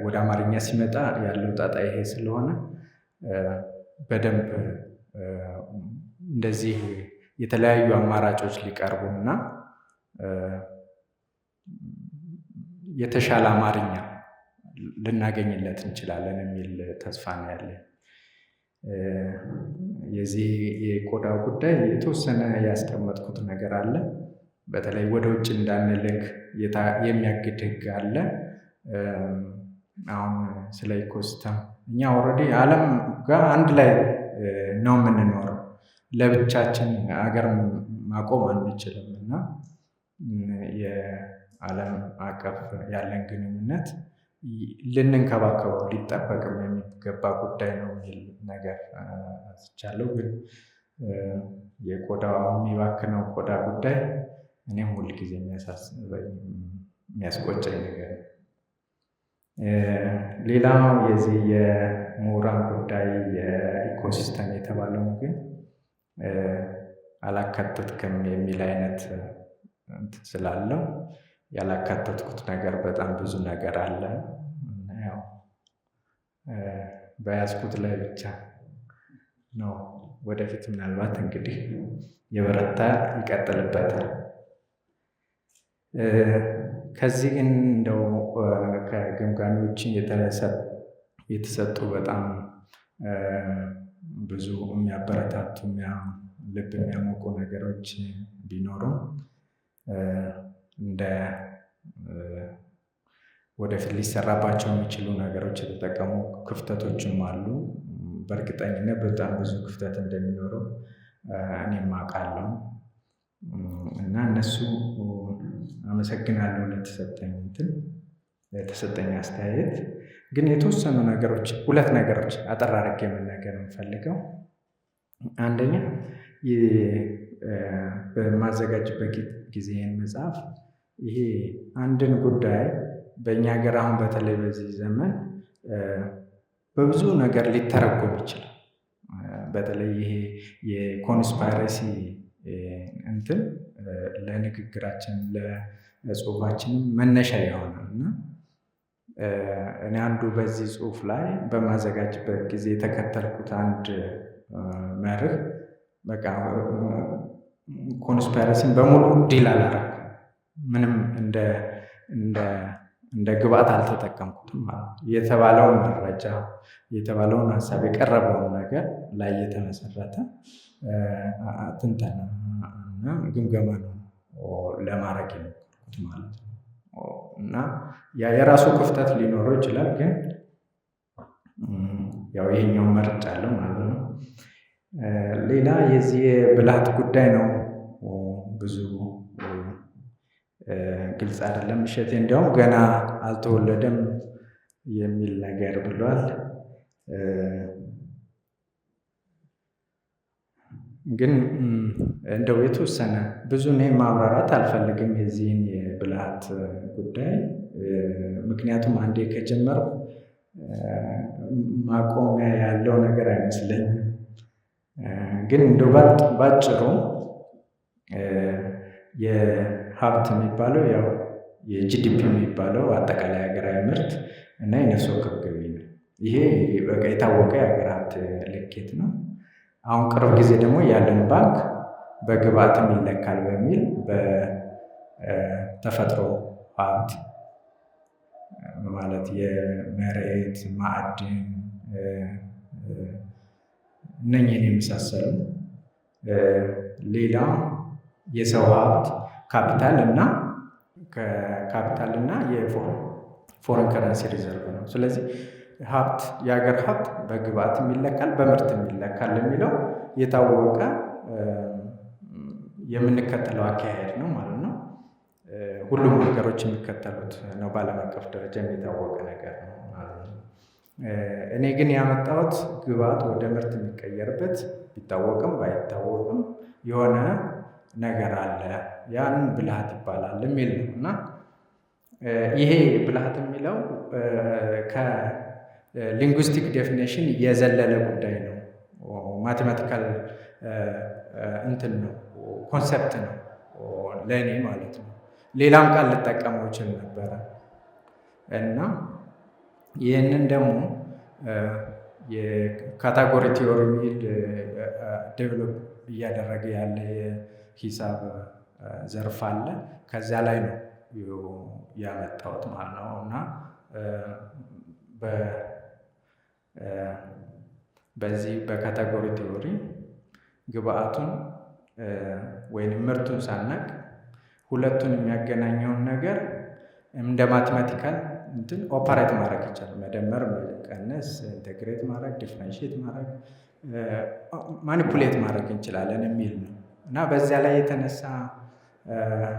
ወደ አማርኛ ሲመጣ ያለው ጣጣ ይሄ ስለሆነ በደንብ እንደዚህ የተለያዩ አማራጮች ሊቀርቡና የተሻለ አማርኛ ልናገኝለት እንችላለን የሚል ተስፋ ነው ያለኝ። የዚህ የቆዳው ጉዳይ የተወሰነ ያስቀመጥኩት ነገር አለ። በተለይ ወደ ውጭ እንዳንልክ የሚያግድ ሕግ አለ። አሁን ስለ ኢኮሲስተም እኛ ኦልሬዲ ዓለም ጋር አንድ ላይ ነው የምንኖረው። ለብቻችን ሀገር ማቆም አንችልም እና የዓለም አቀፍ ያለን ግንኙነት ልንንከባከበው ሊጠበቅም የሚገባ ጉዳይ ነው የሚል ነገር አንስቻለሁ። ግን የቆዳው የሚባክነው ቆዳ ጉዳይ እኔም ሁልጊዜ የሚያሳስበኝ የሚያስቆጨኝ ነገር ነው። ሌላው የዚህ የምሁራን ጉዳይ የኢኮሲስተም የተባለው ግን አላካተትክም የሚል አይነት ስላለው ያላካተትኩት ነገር በጣም ብዙ ነገር አለ። ያው በያዝኩት ላይ ብቻ ነው። ወደፊት ምናልባት እንግዲህ የበረታ ይቀጥልበታል። ከዚህ ግን እንደው ከገምጋሚዎች የተሰጡ በጣም ብዙ የሚያበረታቱ ልብ የሚያሞቁ ነገሮች ቢኖሩም እንደ ወደፊት ሊሰራባቸው የሚችሉ ነገሮች የተጠቀሙ ክፍተቶችም አሉ። በእርግጠኝነት በጣም ብዙ ክፍተት እንደሚኖረው እኔም አውቃለሁ እና እነሱ አመሰግናለሁ ለተሰጠኝ አስተያየት። ግን የተወሰኑ ነገሮች ሁለት ነገሮች አጠር አድርጌ የምናገር የምፈልገው አንደኛ በማዘጋጅበት ጊዜ መጽሐፍ ይሄ አንድን ጉዳይ በእኛ ሀገር አሁን በተለይ በዚህ ዘመን በብዙ ነገር ሊተረጎም ይችላል። በተለይ ይሄ የኮንስፓይረሲ እንትን ለንግግራችን ለጽሁፋችንም መነሻ ይሆናል እና እኔ አንዱ በዚህ ጽሁፍ ላይ በማዘጋጅበት ጊዜ የተከተልኩት አንድ መርህ በቃ ኮንስፓይረሲን በሙሉ ዲል አላረኩም። ምንም እንደ ግብአት አልተጠቀምኩትም ማለት ነው። የተባለውን መረጃ የተባለውን ሀሳብ የቀረበውን ነገር ላይ የተመሰረተ ትንተና እና ግምገማ ነው ለማድረግ የሞከርኩት ማለት ነው። እና የራሱ ክፍተት ሊኖረው ይችላል፣ ግን ያው ይሄኛው መርጫለሁ ማለት ነው። ሌላ የዚህ የብልሃት ጉዳይ ነው። ብዙ ግልጽ አይደለም። እሸቴ እንዲያውም ገና አልተወለደም የሚል ነገር ብሏል። ግን እንደው የተወሰነ ብዙ እኔ ማብራራት አልፈልግም የዚህን የብልሃት ጉዳይ። ምክንያቱም አንዴ ከጀመርኩ ማቆሚያ ያለው ነገር አይመስለኝም። ግን እንደው ባጭሩ የሀብት የሚባለው ያው የጂዲፒ የሚባለው አጠቃላይ ሀገራዊ ምርት እና የነፍስ ወከፍ ገቢ ነው። ይሄ በቃ የታወቀ የሀገር ሀብት ልኬት ነው። አሁን ቅርብ ጊዜ ደግሞ የዓለም ባንክ በግብአትም ይለካል በሚል በተፈጥሮ ሀብት ማለት የመሬት ማዕድን እነኝህን የመሳሰሉ ሌላ የሰው ሀብት ካፒታል እና ከካፒታል እና የፎረን ከረንሲ ሪዘርቭ ነው። ስለዚህ ሀብት የሀገር ሀብት በግብአት የሚለካል በምርት የሚለካል የሚለው የታወቀ የምንከተለው አካሄድ ነው ማለት ነው። ሁሉም ሀገሮች የሚከተሉት ነው። በዓለም አቀፍ ደረጃ የሚታወቀ ነገር ነው ማለት ነው። እኔ ግን ያመጣሁት ግብአት ወደ ምርት የሚቀየርበት ቢታወቅም ባይታወቅም የሆነ ነገር አለ፣ ያን ብልሃት ይባላል የሚል ነው እና ይሄ ብልሃት የሚለው ከሊንጉስቲክ ዴፊኔሽን የዘለለ ጉዳይ ነው። ማቴማቲካል እንትን ነው፣ ኮንሰፕት ነው ለእኔ ማለት ነው። ሌላም ቃል ልጠቀመው ይችል ነበረ እና ይህንን ደግሞ የካታጎሪ ቲዮሪ የሚል ዴቨሎፕ እያደረገ ያለ የሂሳብ ዘርፍ አለ። ከዚያ ላይ ነው ያመጣሁት ማለት ነው እና በዚህ በካታጎሪ ቲዮሪ ግብአቱን ወይም ምርቱን ሳናቅ ሁለቱን የሚያገናኘውን ነገር እንደ ማቴማቲካል እንትን ኦፐሬት ማድረግ ይቻላል። መደመር፣ መቀነስ፣ ኢንቴግሬት ማድረግ፣ ዲፍረንሺየት ማድረግ፣ ማኒፑሌት ማድረግ እንችላለን የሚል ነው እና በዚያ ላይ የተነሳ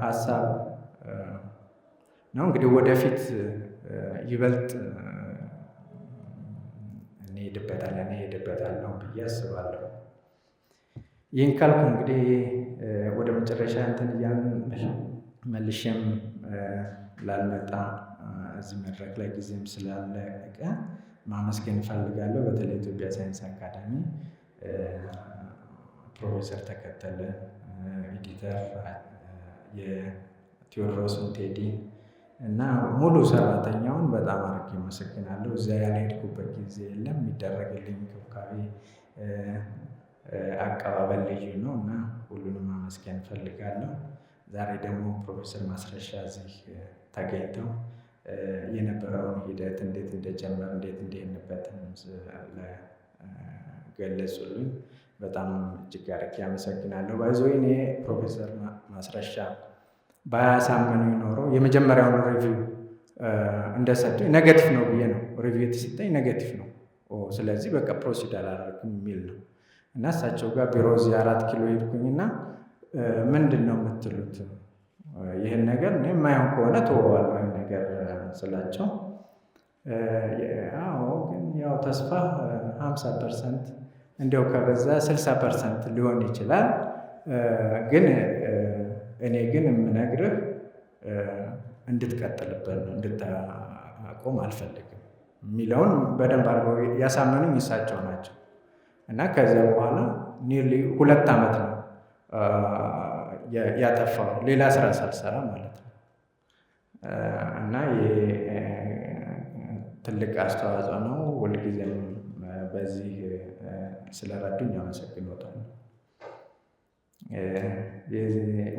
ሀሳብ ነው። እንግዲህ ወደፊት ይበልጥ እንሄድበታለን ብዬ አስባለሁ። ይህን ካልኩ እንግዲህ ወደ መጨረሻ እንትን እያልን መልሼም ላልመጣ እዚህ መድረክ ላይ ጊዜም ስላለቀ ማመስገን እፈልጋለሁ። በተለይ ኢትዮጵያ ሳይንስ አካዳሚ ፕሮፌሰር ተከተለ፣ ኤዲተር የቴዎድሮስን ቴዲን እና ሙሉ ሰራተኛውን በጣም አድርጌ አመሰግናለሁ። እዚያ ያልሄድኩበት ጊዜ የለም። የሚደረግልኝ እንክብካቤ፣ አቀባበል ልዩ ነው እና ሁሉንም ማመስገን እፈልጋለሁ። ዛሬ ደግሞ ፕሮፌሰር ማስረሻ እዚህ ተገኝተው የነበረውን ሂደት እንዴት እንደጀመር እንዴት እንደሄድንበትን ገለጹልኝ። በጣም እጅግ አድርጌ አመሰግናለሁ። ባይዞይ እኔ ፕሮፌሰር ማስረሻ ባያሳመኑኝ ኖሮ የመጀመሪያውን ሪቪው እንደሰጡኝ ኔጌቲቭ ነው ብዬ ነው ሪቪው የተሰጠኝ ኔጌቲቭ ነው። ስለዚህ በቃ ፕሮሲድ አላደርግም የሚል ነው እና እሳቸው ጋር ቢሮ እዚህ 4 ኪሎ ሄድኩኝና ምንድን ነው የምትሉት? ይህን ነገር እኔ የማይሆን ከሆነ ተወዋለሁ ነገር ስላቸው፣ አዎ ግን ያው ተስፋ 50% እንዲያው ከበዛ 60% ሊሆን ይችላል። ግን እኔ ግን የምነግርህ እንድትቀጥልበት ነው፣ እንድታቆም አልፈልግም የሚለውን በደንብ አድርገው ያሳመኑኝ እሳቸው ናቸው እና ከዚያ በኋላ ኒርሊ 2 ዓመት ነው ያጠፋው ሌላ ስራ ሳልሰራ ማለት ነው እና ትልቅ አስተዋጽኦ ነው። ሁልጊዜም በዚህ ስለረዱኝ አመሰግኖታለሁ።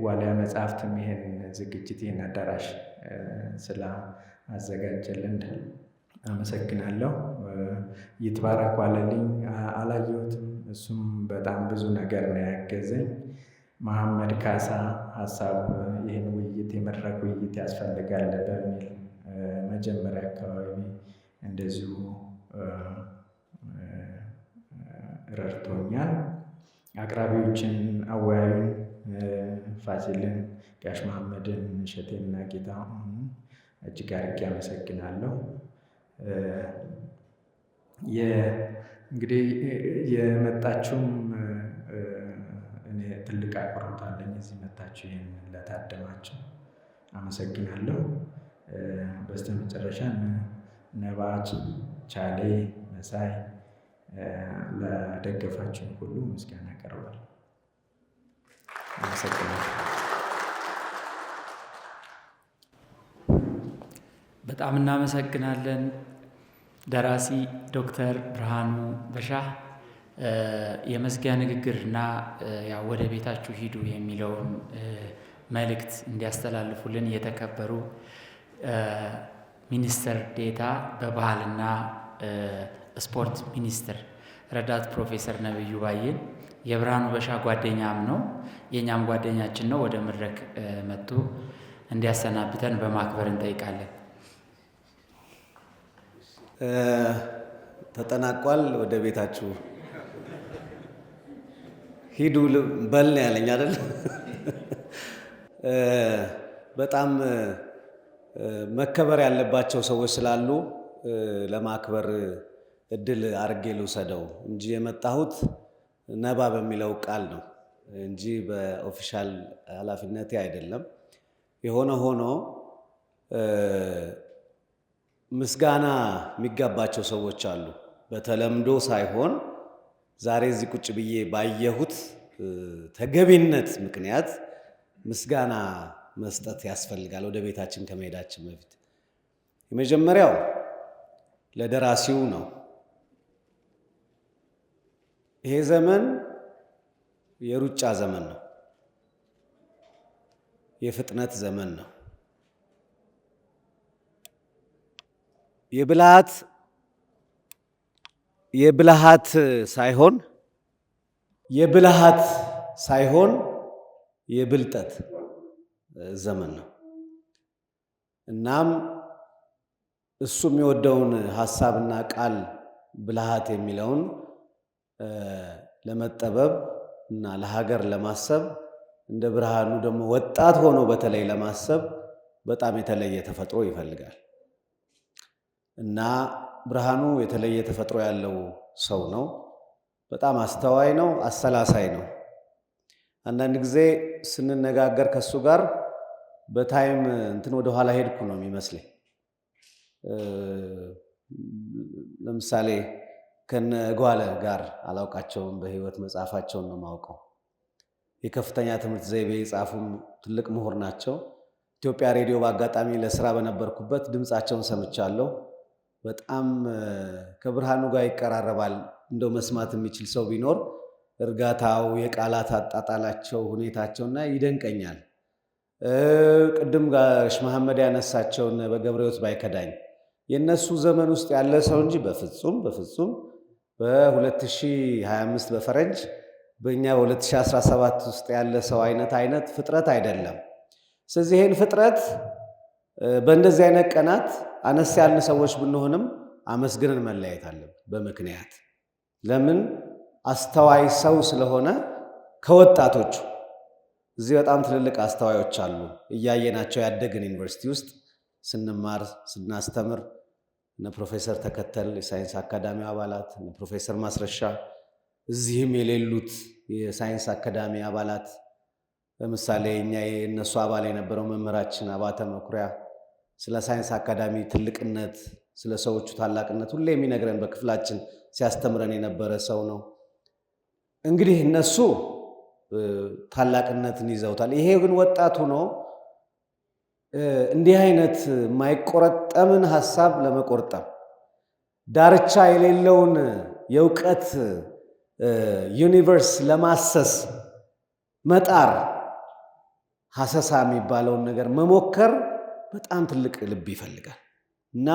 ዋልያ መጽሐፍትም ይሄን ዝግጅት ይህን አዳራሽ ስላዘጋጀልን አመሰግናለሁ። ይትባረክ ዋለልኝ አላየሁትም። እሱም በጣም ብዙ ነገር ነው ያገዘኝ። መሐመድ ካሳ ሀሳብ ይህን ውይይት የመድረክ ውይይት ያስፈልጋል በሚል መጀመሪያ አካባቢ እንደዚሁ ረድቶኛል። አቅራቢዎችን አወያዩን ፋሲልን፣ ጋሽ መሐመድን፣ እሸቴንና ጌታሁን እጅግ አድርጌ አመሰግናለሁ። እንግዲህ የመጣችሁም እኔ ትልቅ አክብሮት አለኝ። እዚህ መጣችሁ ይህን ለታደማችሁ አመሰግናለሁ። በስተመጨረሻ ነባች፣ ቻሌ፣ መሳይ ለደገፋችሁ ሁሉ ምስጋና ያቀርባል። አመሰግናለሁ። በጣም እናመሰግናለን። ደራሲ ዶክተር ብርሃኑ በሻህ የመዝጊያ ንግግርና ወደ ቤታችሁ ሂዱ የሚለውን መልእክት እንዲያስተላልፉልን የተከበሩ ሚኒስትር ዴኤታ በባህልና ስፖርት ሚኒስቴር ረዳት ፕሮፌሰር ነብዩ ባዬን የብርሃኑ በሻህ ጓደኛም ነው፣ የእኛም ጓደኛችን ነው። ወደ መድረክ መጥቶ እንዲያሰናብተን በማክበር እንጠይቃለን። ተጠናቋል። ወደ ቤታችሁ ሂዱ በል ነው ያለኝ አይደል? በጣም መከበር ያለባቸው ሰዎች ስላሉ ለማክበር እድል አድርጌ ልውሰደው እንጂ የመጣሁት ነባ በሚለው ቃል ነው እንጂ በኦፊሻል ኃላፊነቴ አይደለም። የሆነ ሆኖ ምስጋና የሚገባቸው ሰዎች አሉ። በተለምዶ ሳይሆን ዛሬ እዚህ ቁጭ ብዬ ባየሁት ተገቢነት ምክንያት ምስጋና መስጠት ያስፈልጋል። ወደ ቤታችን ከመሄዳችን በፊት የመጀመሪያው ለደራሲው ነው። ይሄ ዘመን የሩጫ ዘመን ነው። የፍጥነት ዘመን ነው። የብልሃት ሳይሆን የብልጠት ዘመን ነው። እናም እሱ የሚወደውን ሐሳብና ቃል ብልሃት የሚለውን ለመጠበብ እና ለሀገር ለማሰብ እንደ ብርሃኑ ደግሞ ወጣት ሆኖ በተለይ ለማሰብ በጣም የተለየ ተፈጥሮ ይፈልጋል እና ብርሃኑ የተለየ ተፈጥሮ ያለው ሰው ነው። በጣም አስተዋይ ነው፣ አሰላሳይ ነው። አንዳንድ ጊዜ ስንነጋገር ከሱ ጋር በታይም ወደ ኋላ ሄድኩ ነው የሚመስለኝ። ለምሳሌ ከነ ጓለ ጋር አላውቃቸውም፣ በህይወት መጽሐፋቸውን ነው የማውቀው። የከፍተኛ ትምህርት ዘይቤ የጻፉም ትልቅ ምሁር ናቸው። ኢትዮጵያ ሬዲዮ በአጋጣሚ ለስራ በነበርኩበት ድምፃቸውን ሰምቻለሁ። በጣም ከብርሃኑ ጋር ይቀራረባል። እንደው መስማት የሚችል ሰው ቢኖር እርጋታው፣ የቃላት አጣጣላቸው፣ ሁኔታቸውና ይደንቀኛል። ቅድም ጋሽ መሐመድ ያነሳቸውን በገብረሕይወት ባይከዳኝ የነሱ ዘመን ውስጥ ያለ ሰው እንጂ በፍጹም በ2025 በፈረንጅ በእኛ በ2017 ውስጥ ያለ ሰው አይነት ፍጥረት አይደለም። ስለዚህ ይህን ፍጥረት በእንደዚህ አይነት ቀናት አነስ ያልን ሰዎች ብንሆንም አመስግነን መለያየት አለብን በምክንያት። ለምን? አስተዋይ ሰው ስለሆነ። ከወጣቶቹ እዚህ በጣም ትልልቅ አስተዋዮች አሉ፣ እያየናቸው ያደግን ዩኒቨርሲቲ ውስጥ ስንማር ስናስተምር፣ እነ ፕሮፌሰር ተከተል የሳይንስ አካዳሚ አባላት፣ እነ ፕሮፌሰር ማስረሻ፣ እዚህም የሌሉት የሳይንስ አካዳሚ አባላት። ለምሳሌ እኛ የእነሱ አባል የነበረው መምህራችን አባተ መኩሪያ ስለ ሳይንስ አካዳሚ ትልቅነት፣ ስለ ሰዎቹ ታላቅነት ሁሌ የሚነግረን በክፍላችን ሲያስተምረን የነበረ ሰው ነው። እንግዲህ እነሱ ታላቅነትን ይዘውታል። ይሄ ግን ወጣት ሆኖ እንዲህ አይነት የማይቆረጠምን ሐሳብ ለመቆርጠም ዳርቻ የሌለውን የእውቀት ዩኒቨርስ ለማሰስ መጣር፣ ሐሰሳ የሚባለውን ነገር መሞከር በጣም ትልቅ ልብ ይፈልጋል እና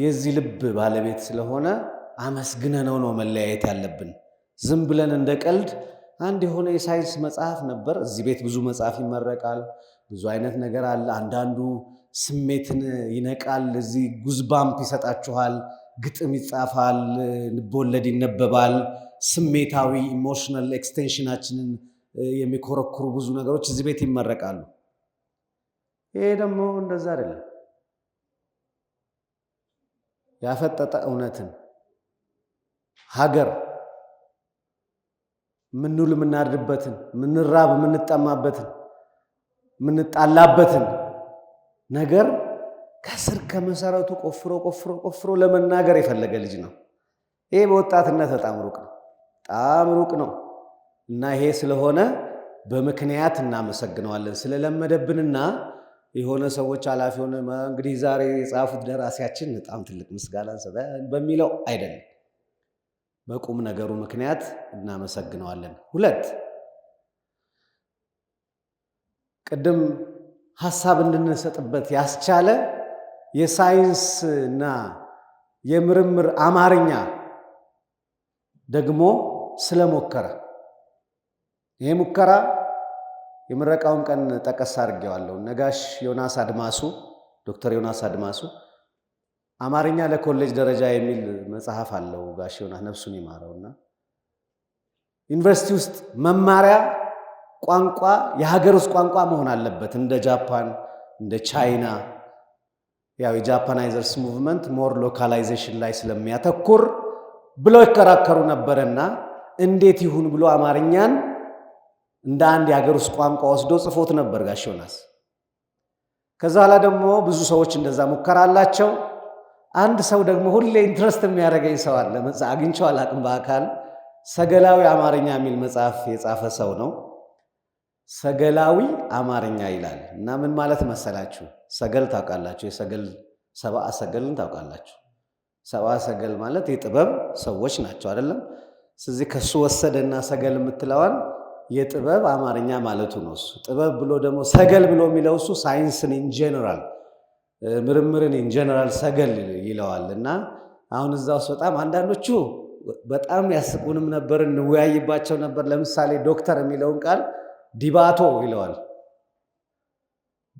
የዚህ ልብ ባለቤት ስለሆነ አመስግነነው ነው መለያየት ያለብን። ዝም ብለን እንደ ቀልድ አንድ የሆነ የሳይንስ መጽሐፍ ነበር። እዚህ ቤት ብዙ መጽሐፍ ይመረቃል፣ ብዙ አይነት ነገር አለ። አንዳንዱ ስሜትን ይነቃል፣ እዚህ ጉዝባምፕ ይሰጣችኋል፣ ግጥም ይጻፋል፣ ልቦለድ ይነበባል፣ ስሜታዊ ኢሞሽናል ኤክስቴንሽናችንን የሚኮረኩሩ ብዙ ነገሮች እዚህ ቤት ይመረቃሉ። ይሄ ደግሞ እንደዛ አይደለም። ያፈጠጠ እውነትን፣ ሀገር፣ ምንውል የምናድርበትን፣ ምንራብ የምንጠማበትን፣ ምንጣላበትን ነገር ከስር ከመሰረቱ ቆፍሮ ለመናገር የፈለገ ልጅ ነው። ይሄ በወጣትነት በጣም ሩቅ ነው እና ይሄ ስለሆነ በምክንያት እናመሰግነዋለን። ስለለመደብንና የሆነ ሰዎች ኃላፊ ሆነ እንግዲህ ዛሬ የጻፉት ደራሲያችን በጣም ትልቅ ምስጋና በሚለው አይደለም፣ በቁም ነገሩ ምክንያት እናመሰግነዋለን። 2 ቅድም ሐሳብ እንድንሰጥበት ያስቻለ የሳይንስና የምርምር አማርኛ ደግሞ ስለሞከረ ይሄ ሙከራ የምረቃውን ቀን ጠቀስ አድርጌዋለሁ። ነጋሽ ዮናስ አድማሱ ዶክተር ዮናስ አድማሱ አማርኛ ለኮሌጅ ደረጃ የሚል መጽሐፍ አለው። ጋሽ ዮናስ ነፍሱን ይማረውና ዩኒቨርሲቲ ውስጥ መማሪያ ቋንቋ የሀገር ውስጥ ቋንቋ መሆን አለበት እንደ ጃፓን እንደ ቻይና ያው የጃፓናይዘርስ ሙቭመንት ሞር ሎካላይዜሽን ላይ ስለሚያተኩር ብለው ይከራከሩ ነበርና እንዴት ይሁን ብሎ አማርኛን እንደ አንድ የሀገር ውስጥ ቋንቋ ወስዶ ጽፎት ነበር ጋሽ ዮናስ። ከዛ ኋላ ደግሞ ብዙ ሰዎች እንደዛ ሙከራ አላቸው። አንድ ሰው ደግሞ ሁሌ ኢንትረስት የሚያደርገኝ ሰው አለ። አግኝቼው አላቅም በአካል ሰገላዊ አማርኛ የሚል መጽሐፍ የጻፈ ሰው ነው። ሰገላዊ አማርኛ ይላል እና ምን ማለት መሰላችሁ? ሰገል ታውቃላችሁ? የሰገል ሰብአ ሰገልን ታውቃላችሁ? ሰብአ ሰገል ማለት የጥበብ ሰዎች ናቸው አይደለም? ስለዚህ ከሱ ወሰደና ሰገል የምትለዋን የጥበብ አማርኛ ማለቱ ነው። እሱ ጥበብ ብሎ ደግሞ ሰገል ብሎ የሚለው እሱ ሳይንስን ኢን ጀነራል ምርምርን ኢን ጀነራል ሰገል ይለዋል። እና አሁን እዛ ውስጥ በጣም አንዳንዶቹ በጣም ያስቁንም ነበር፣ እንወያይባቸው ነበር። ለምሳሌ ዶክተር የሚለውን ቃል ዲባቶ ይለዋል።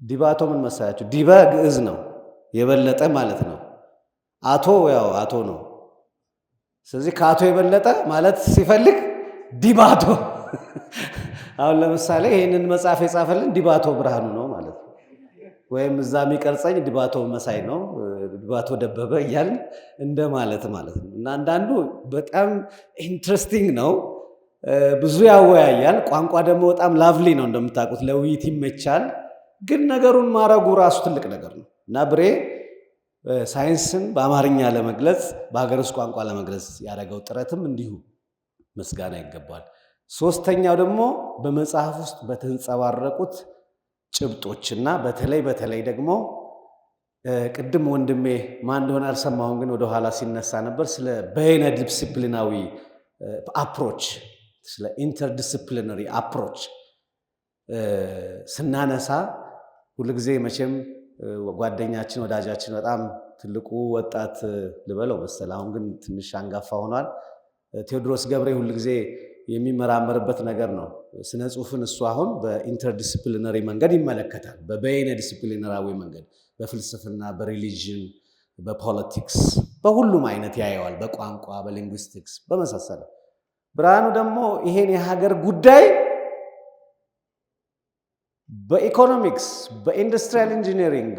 ዲባቶ ምን መሰላችሁ? ዲበ ግዕዝ ነው የበለጠ ማለት ነው። አቶ ያው አቶ ነው። ስለዚህ ከአቶ የበለጠ ማለት ሲፈልግ ዲባቶ። አሁን ለምሳሌ ይህንን መጽሐፍ የጻፈልን ዲባቶ ብርሃኑ ነው ማለት ነው። ወይም እዛ የሚቀርጸኝ ዲባቶ መሳይ ነው፣ ዲባቶ ደበበ እያልን እንደማለት ማለት ነው። እና አንዳንዱ በጣም ኢንትረስቲንግ ነው፣ ብዙ ያወያያል። ቋንቋ ደግሞ በጣም ላቭሊ ነው እንደምታውቁት፣ ለውይይት ይመቻል። ግን ነገሩን ማረጉ ራሱ ትልቅ ነገር ነው እና ብሬ ሳይንስን በአማርኛ ለመግለጽ በሀገር ውስጥ ቋንቋ ለመግለጽ ያደረገው ጥረትም እንዲሁ ምስጋና ይገባል። ሶስተኛው ደግሞ በመጽሐፍ ውስጥ በተንጸባረቁት ጭብጦችና በተለይ ደግሞ ቅድም ወንድሜ ማን እንደሆነ አልሰማሁም፣ ግን ወደኋላ ሲነሳ ነበር ስለ በይነ ዲስፕሊናዊ አፕሮች፣ ስለ ኢንተርዲስፕሊነሪ አፕሮች ስናነሳ ሁልጊዜ መቼም ጓደኛችን ወዳጃችን በጣም ትልቁ ወጣት ልበለው መሰል አሁን ግን ትንሽ አንጋፋ ሆኗል፣ ቴዎድሮስ ገብሬ ሁልጊዜ የሚመራመርበት ነገር ነው ስነ ጽሁፍን። እሱ አሁን በኢንተርዲስፕሊነሪ መንገድ ይመለከታል፣ በበይነ ዲስፕሊነራዊ መንገድ፣ በፍልስፍና፣ በሪሊጅን፣ በፖለቲክስ፣ በሁሉም አይነት ያየዋል፣ በቋንቋ፣ በሊንጉስቲክስ በመሳሰለ። ብርሃኑ ደግሞ ይሄን የሀገር ጉዳይ በኢኮኖሚክስ፣ በኢንዱስትሪያል ኢንጂነሪንግ፣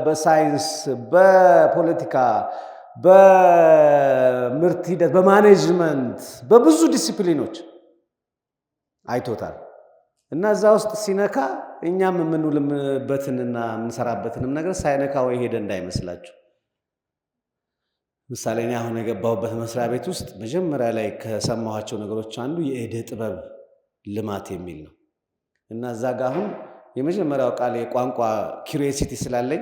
በሳይንስ፣ በፖለቲካ፣ በምርት ሂደት፣ በማኔጅመንት፣ በብዙ ዲሲፕሊኖች አይቶታል እና እዛ ውስጥ ሲነካ እኛም የምንውልበትንና የምንሰራበትንም ነገር ሳይነካው የሄደ እንዳይመስላችሁ። ምሳሌ እኔ አሁን የገባሁበት መስሪያ ቤት ውስጥ መጀመሪያ ላይ ከሰማኋቸው ነገሮች አንዱ የዕደ ጥበብ ልማት የሚል ነው እና እዛ ጋ አሁን የመጀመሪያው ቃል የቋንቋ ኪሪዮሲቲ ስላለኝ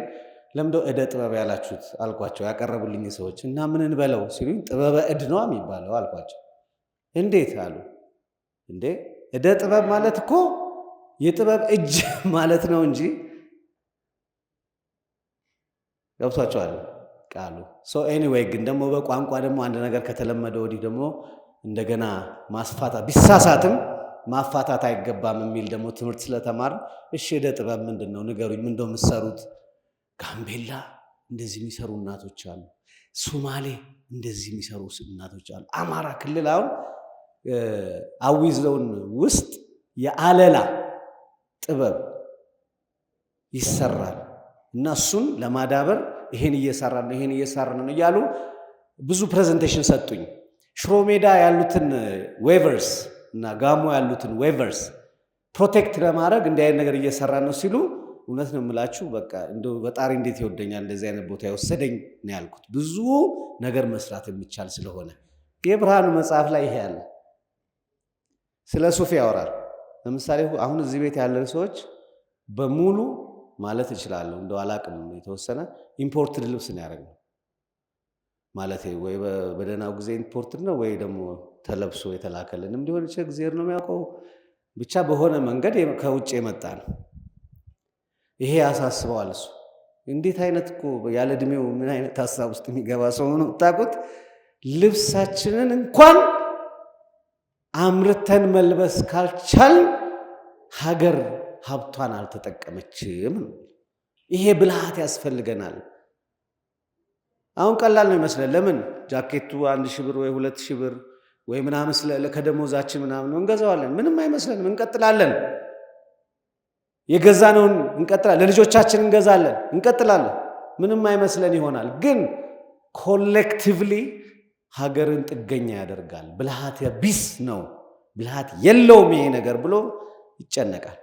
ለምንድነው ዕደ ጥበብ ያላችሁት አልኳቸው። ያቀረቡልኝ ሰዎች እና ምን እንበለው ሲሉኝ ጥበበ ዕድ ነው የሚባለው አልኳቸው። እንዴት አሉ። እንዴ ዕደ ጥበብ ማለት እኮ የጥበብ እጅ ማለት ነው እንጂ ገብቷቸዋል ቃሉ። ኤኒዌይ ግን ደግሞ በቋንቋ ደግሞ አንድ ነገር ከተለመደ ወዲህ ደግሞ እንደገና ማስፋታት ቢሳሳትም ማፋታት አይገባም የሚል ደግሞ ትምህርት ስለተማር እሺ ዕደ ጥበብ ምንድን ነው ንገሩኝ፣ ምን እንደው የምትሰሩት? ጋምቤላ እንደዚህ የሚሰሩ እናቶች አሉ፣ ሶማሌ እንደዚህ የሚሰሩ እናቶች አሉ፣ አማራ ክልል አሁን አዊ ዞን ውስጥ የአለላ ጥበብ ይሰራል እና እሱን ለማዳበር ይሄን እየሰራን ነው እያሉ ብዙ ፕሬዘንቴሽን ሰጡኝ። ሽሮ ሜዳ ያሉትን ዌቨርስ እና ጋሞ ያሉትን ዌቨርስ ፕሮቴክት ለማድረግ እንዲህ አይነት ነገር እየሰራን ነው ሲሉ እውነት ነው የምላችሁ፣ በቃ እንደው በጣሪ እንዴት ይወደኛል እንደዚህ አይነት ቦታ የወሰደኝ ነው ያልኩት። ብዙ ነገር መስራት የሚቻል ስለሆነ የብርሃኑ መጽሐፍ ላይ ይሄ ያለ ስለ ሱፍ ያወራል። ለምሳሌ አሁን እዚህ ቤት ያለን ሰዎች በሙሉ ማለት እችላለሁ እንደው አላቅም የተወሰነ ኢምፖርትድ ልብስ ነው ያደረግነው ማለት ወይ በደህናው ጊዜ ኢምፖርትድ ነው ወይ ደግሞ ተለብሶ የተላከልንም ሊሆን ይችላል፣ እግዚአብሔር ነው የሚያውቀው። ብቻ በሆነ መንገድ ከውጭ የመጣ ነው። ይሄ ያሳስበዋል። እሱ እንዴት አይነት እኮ ያለ ዕድሜው ምን አይነት ሀሳብ ውስጥ የሚገባ ሰው ነው ታውቁት። ልብሳችንን እንኳን አምርተን መልበስ ካልቻል ሀገር ሀብቷን አልተጠቀመችም። ይሄ ብልሃት ያስፈልገናል። አሁን ቀላል ነው ይመስላል። ለምን ጃኬቱ 1000 ብር ወይ 2000 ብር ወይ ምናምን ከደሞዛችን ምናምን ነው እንገዛዋለን። ምንም አይመስለንም፣ እንቀጥላለን። የገዛነውን እንቀጥላለን። ለልጆቻችን እንገዛለን፣ እንቀጥላለን። ምንም አይመስለን ይሆናል። ግን ኮሌክቲቭሊ ሀገርን ጥገኛ ያደርጋል። ብልሃት ቢስ ነው፣ ብልሃት የለውም ይሄ ነገር ብሎ ይጨነቃል።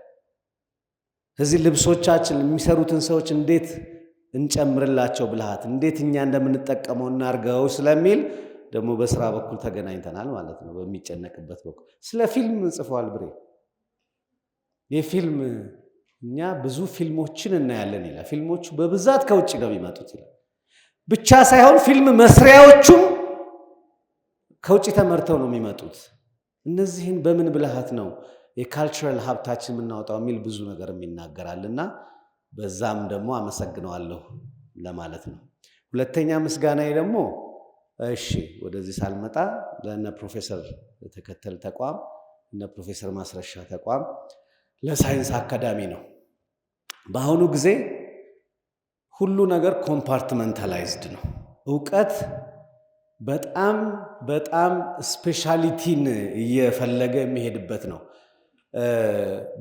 ስለዚህ ልብሶቻችን የሚሰሩትን ሰዎች እንዴት እንጨምርላቸው ብልሃት፣ እንዴት እኛ እንደምንጠቀመው እናርገው ስለሚል ደግሞ በስራ በኩል ተገናኝተናል ማለት ነው። በሚጨነቅበት በኩል ስለ ፊልም ጽፏል ብሬ። የፊልም እኛ ብዙ ፊልሞችን እናያለን ይላል። ፊልሞቹ በብዛት ከውጭ ነው የሚመጡት ይላል። ብቻ ሳይሆን ፊልም መስሪያዎቹም ከውጭ ተመርተው ነው የሚመጡት። እነዚህን በምን ብልሃት ነው የካልቸራል ሀብታችን የምናወጣው የሚል ብዙ ነገር ይናገራልና በዛም ደግሞ አመሰግነዋለሁ ለማለት ነው። ሁለተኛ ምስጋናዬ ደግሞ እሺ ወደዚህ ሳልመጣ ለነ ፕሮፌሰር ተከተል ተቋም እነ ፕሮፌሰር ማስረሻ ተቋም ለሳይንስ አካዳሚ ነው። በአሁኑ ጊዜ ሁሉ ነገር ኮምፓርትመንታላይዝድ ነው። እውቀት በጣም በጣም ስፔሻሊቲን እየፈለገ የሚሄድበት ነው።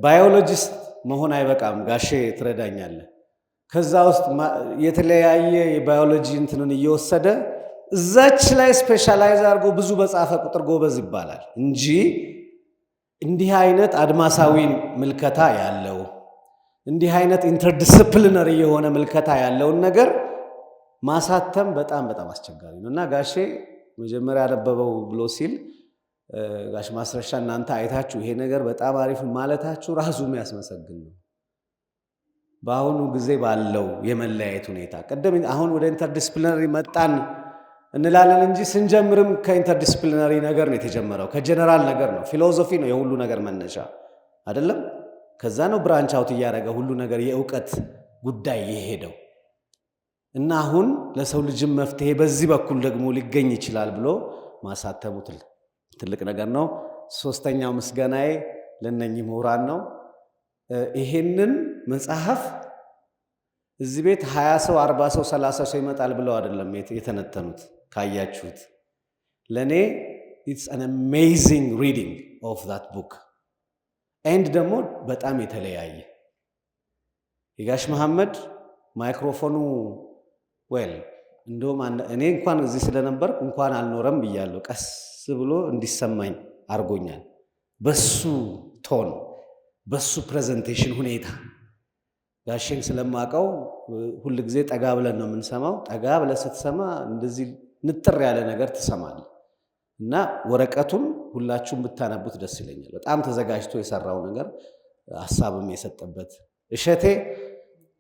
ባዮሎጂስት መሆን አይበቃም። ጋሼ ትረዳኛለህ። ከዛ ውስጥ የተለያየ የባዮሎጂ እንትንን እየወሰደ እዛች ላይ ስፔሻላይዝ አድርጎ ብዙ በጻፈ ቁጥር ጎበዝ ይባላል እንጂ እንዲህ አይነት አድማሳዊ ምልከታ ያለው እንዲህ አይነት ኢንተርዲስፕሊነሪ የሆነ ምልከታ ያለውን ነገር ማሳተም በጣም በጣም አስቸጋሪ ነው እና ጋሼ መጀመሪያ ያነበበው ብሎ ሲል ጋሽ ማስረሻ እናንተ አይታችሁ ይሄ ነገር በጣም አሪፍ ማለታችሁ ራሱ የሚያስመሰግን ነው። በአሁኑ ጊዜ ባለው የመለያየት ሁኔታ ቀደም አሁን ወደ ኢንተርዲስፕሊነሪ መጣን እንላለን እንጂ ስንጀምርም ከኢንተርዲስፕሊነሪ ነገር ነው የተጀመረው። ከጀነራል ነገር ነው። ፊሎሶፊ ነው የሁሉ ነገር መነሻ አይደለም። ከዛ ነው ብራንች አውት እያደረገ ሁሉ ነገር የእውቀት ጉዳይ የሄደው እና አሁን ለሰው ልጅም መፍትሄ በዚህ በኩል ደግሞ ሊገኝ ይችላል ብሎ ማሳተሙ ትልቅ ነገር ነው። ሶስተኛው ምስጋናዬ ለነኚህ ምሁራን ነው። ይሄንን መጽሐፍ እዚህ ቤት 20 ሰው 40 ሰው 30 ሰው ይመጣል ብለው አይደለም የተነተኑት። ካያችሁት ለኔ it's an amazing reading of that book and ደግሞ በጣም የተለያየ የጋሽ መሐመድ ማይክሮፎኑ እንደውም እኔ እንኳን እዚህ ስለነበርኩ እንኳን አልኖረም ብያለሁ። ቀስ ብሎ እንዲሰማኝ አርጎኛል። በሱ ቶን በሱ ፕሬዘንቴሽን ሁኔታ ጋሼን ስለማቀው ሁሉ ጊዜ ጠጋ ብለን ነው የምንሰማው። ጠጋ ብለህ ስትሰማ እንደዚህ ንጥር ያለ ነገር ትሰማለህ እና ወረቀቱን ሁላችሁም ብታነቡት ደስ ይለኛል። በጣም ተዘጋጅቶ የሰራው ነገር ሐሳብም የሰጠበት እሸቴ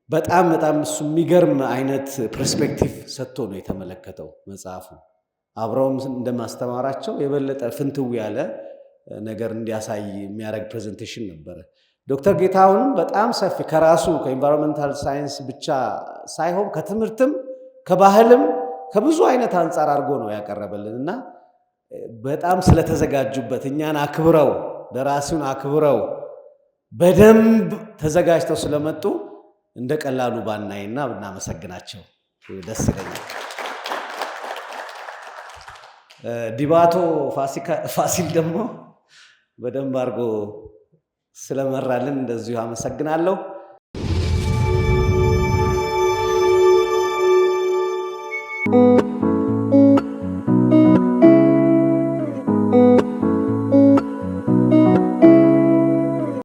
በጣም በጣም እሱ የሚገርም አይነት ፐርስፔክቲቭ ሰጥቶ ነው የተመለከተው መጽሐፉ። አብረውም እንደማስተማራቸው የበለጠ ፍንትው ያለ ነገር እንዲያሳይ የሚያደርግ ፕሬዘንቴሽን ነበረ። ዶክተር ጌታሁንም በጣም ሰፊ ከራሱ ከኢንቫይሮንመንታል ሳይንስ ብቻ ሳይሆን ከትምህርትም ከባህልም ከብዙ አይነት አንጻር አድርጎ ነው ያቀረበልን እና በጣም ስለተዘጋጁበት እኛን አክብረው ደራሲውን አክብረው በደንብ ተዘጋጅተው ስለመጡ እንደ ቀላሉ ባናይና ብናመሰግናቸው ደስ ይለኛል። ዲባቶ ፋሲል ደግሞ በደንብ አድርጎ ስለመራልን እንደዚሁ አመሰግናለሁ።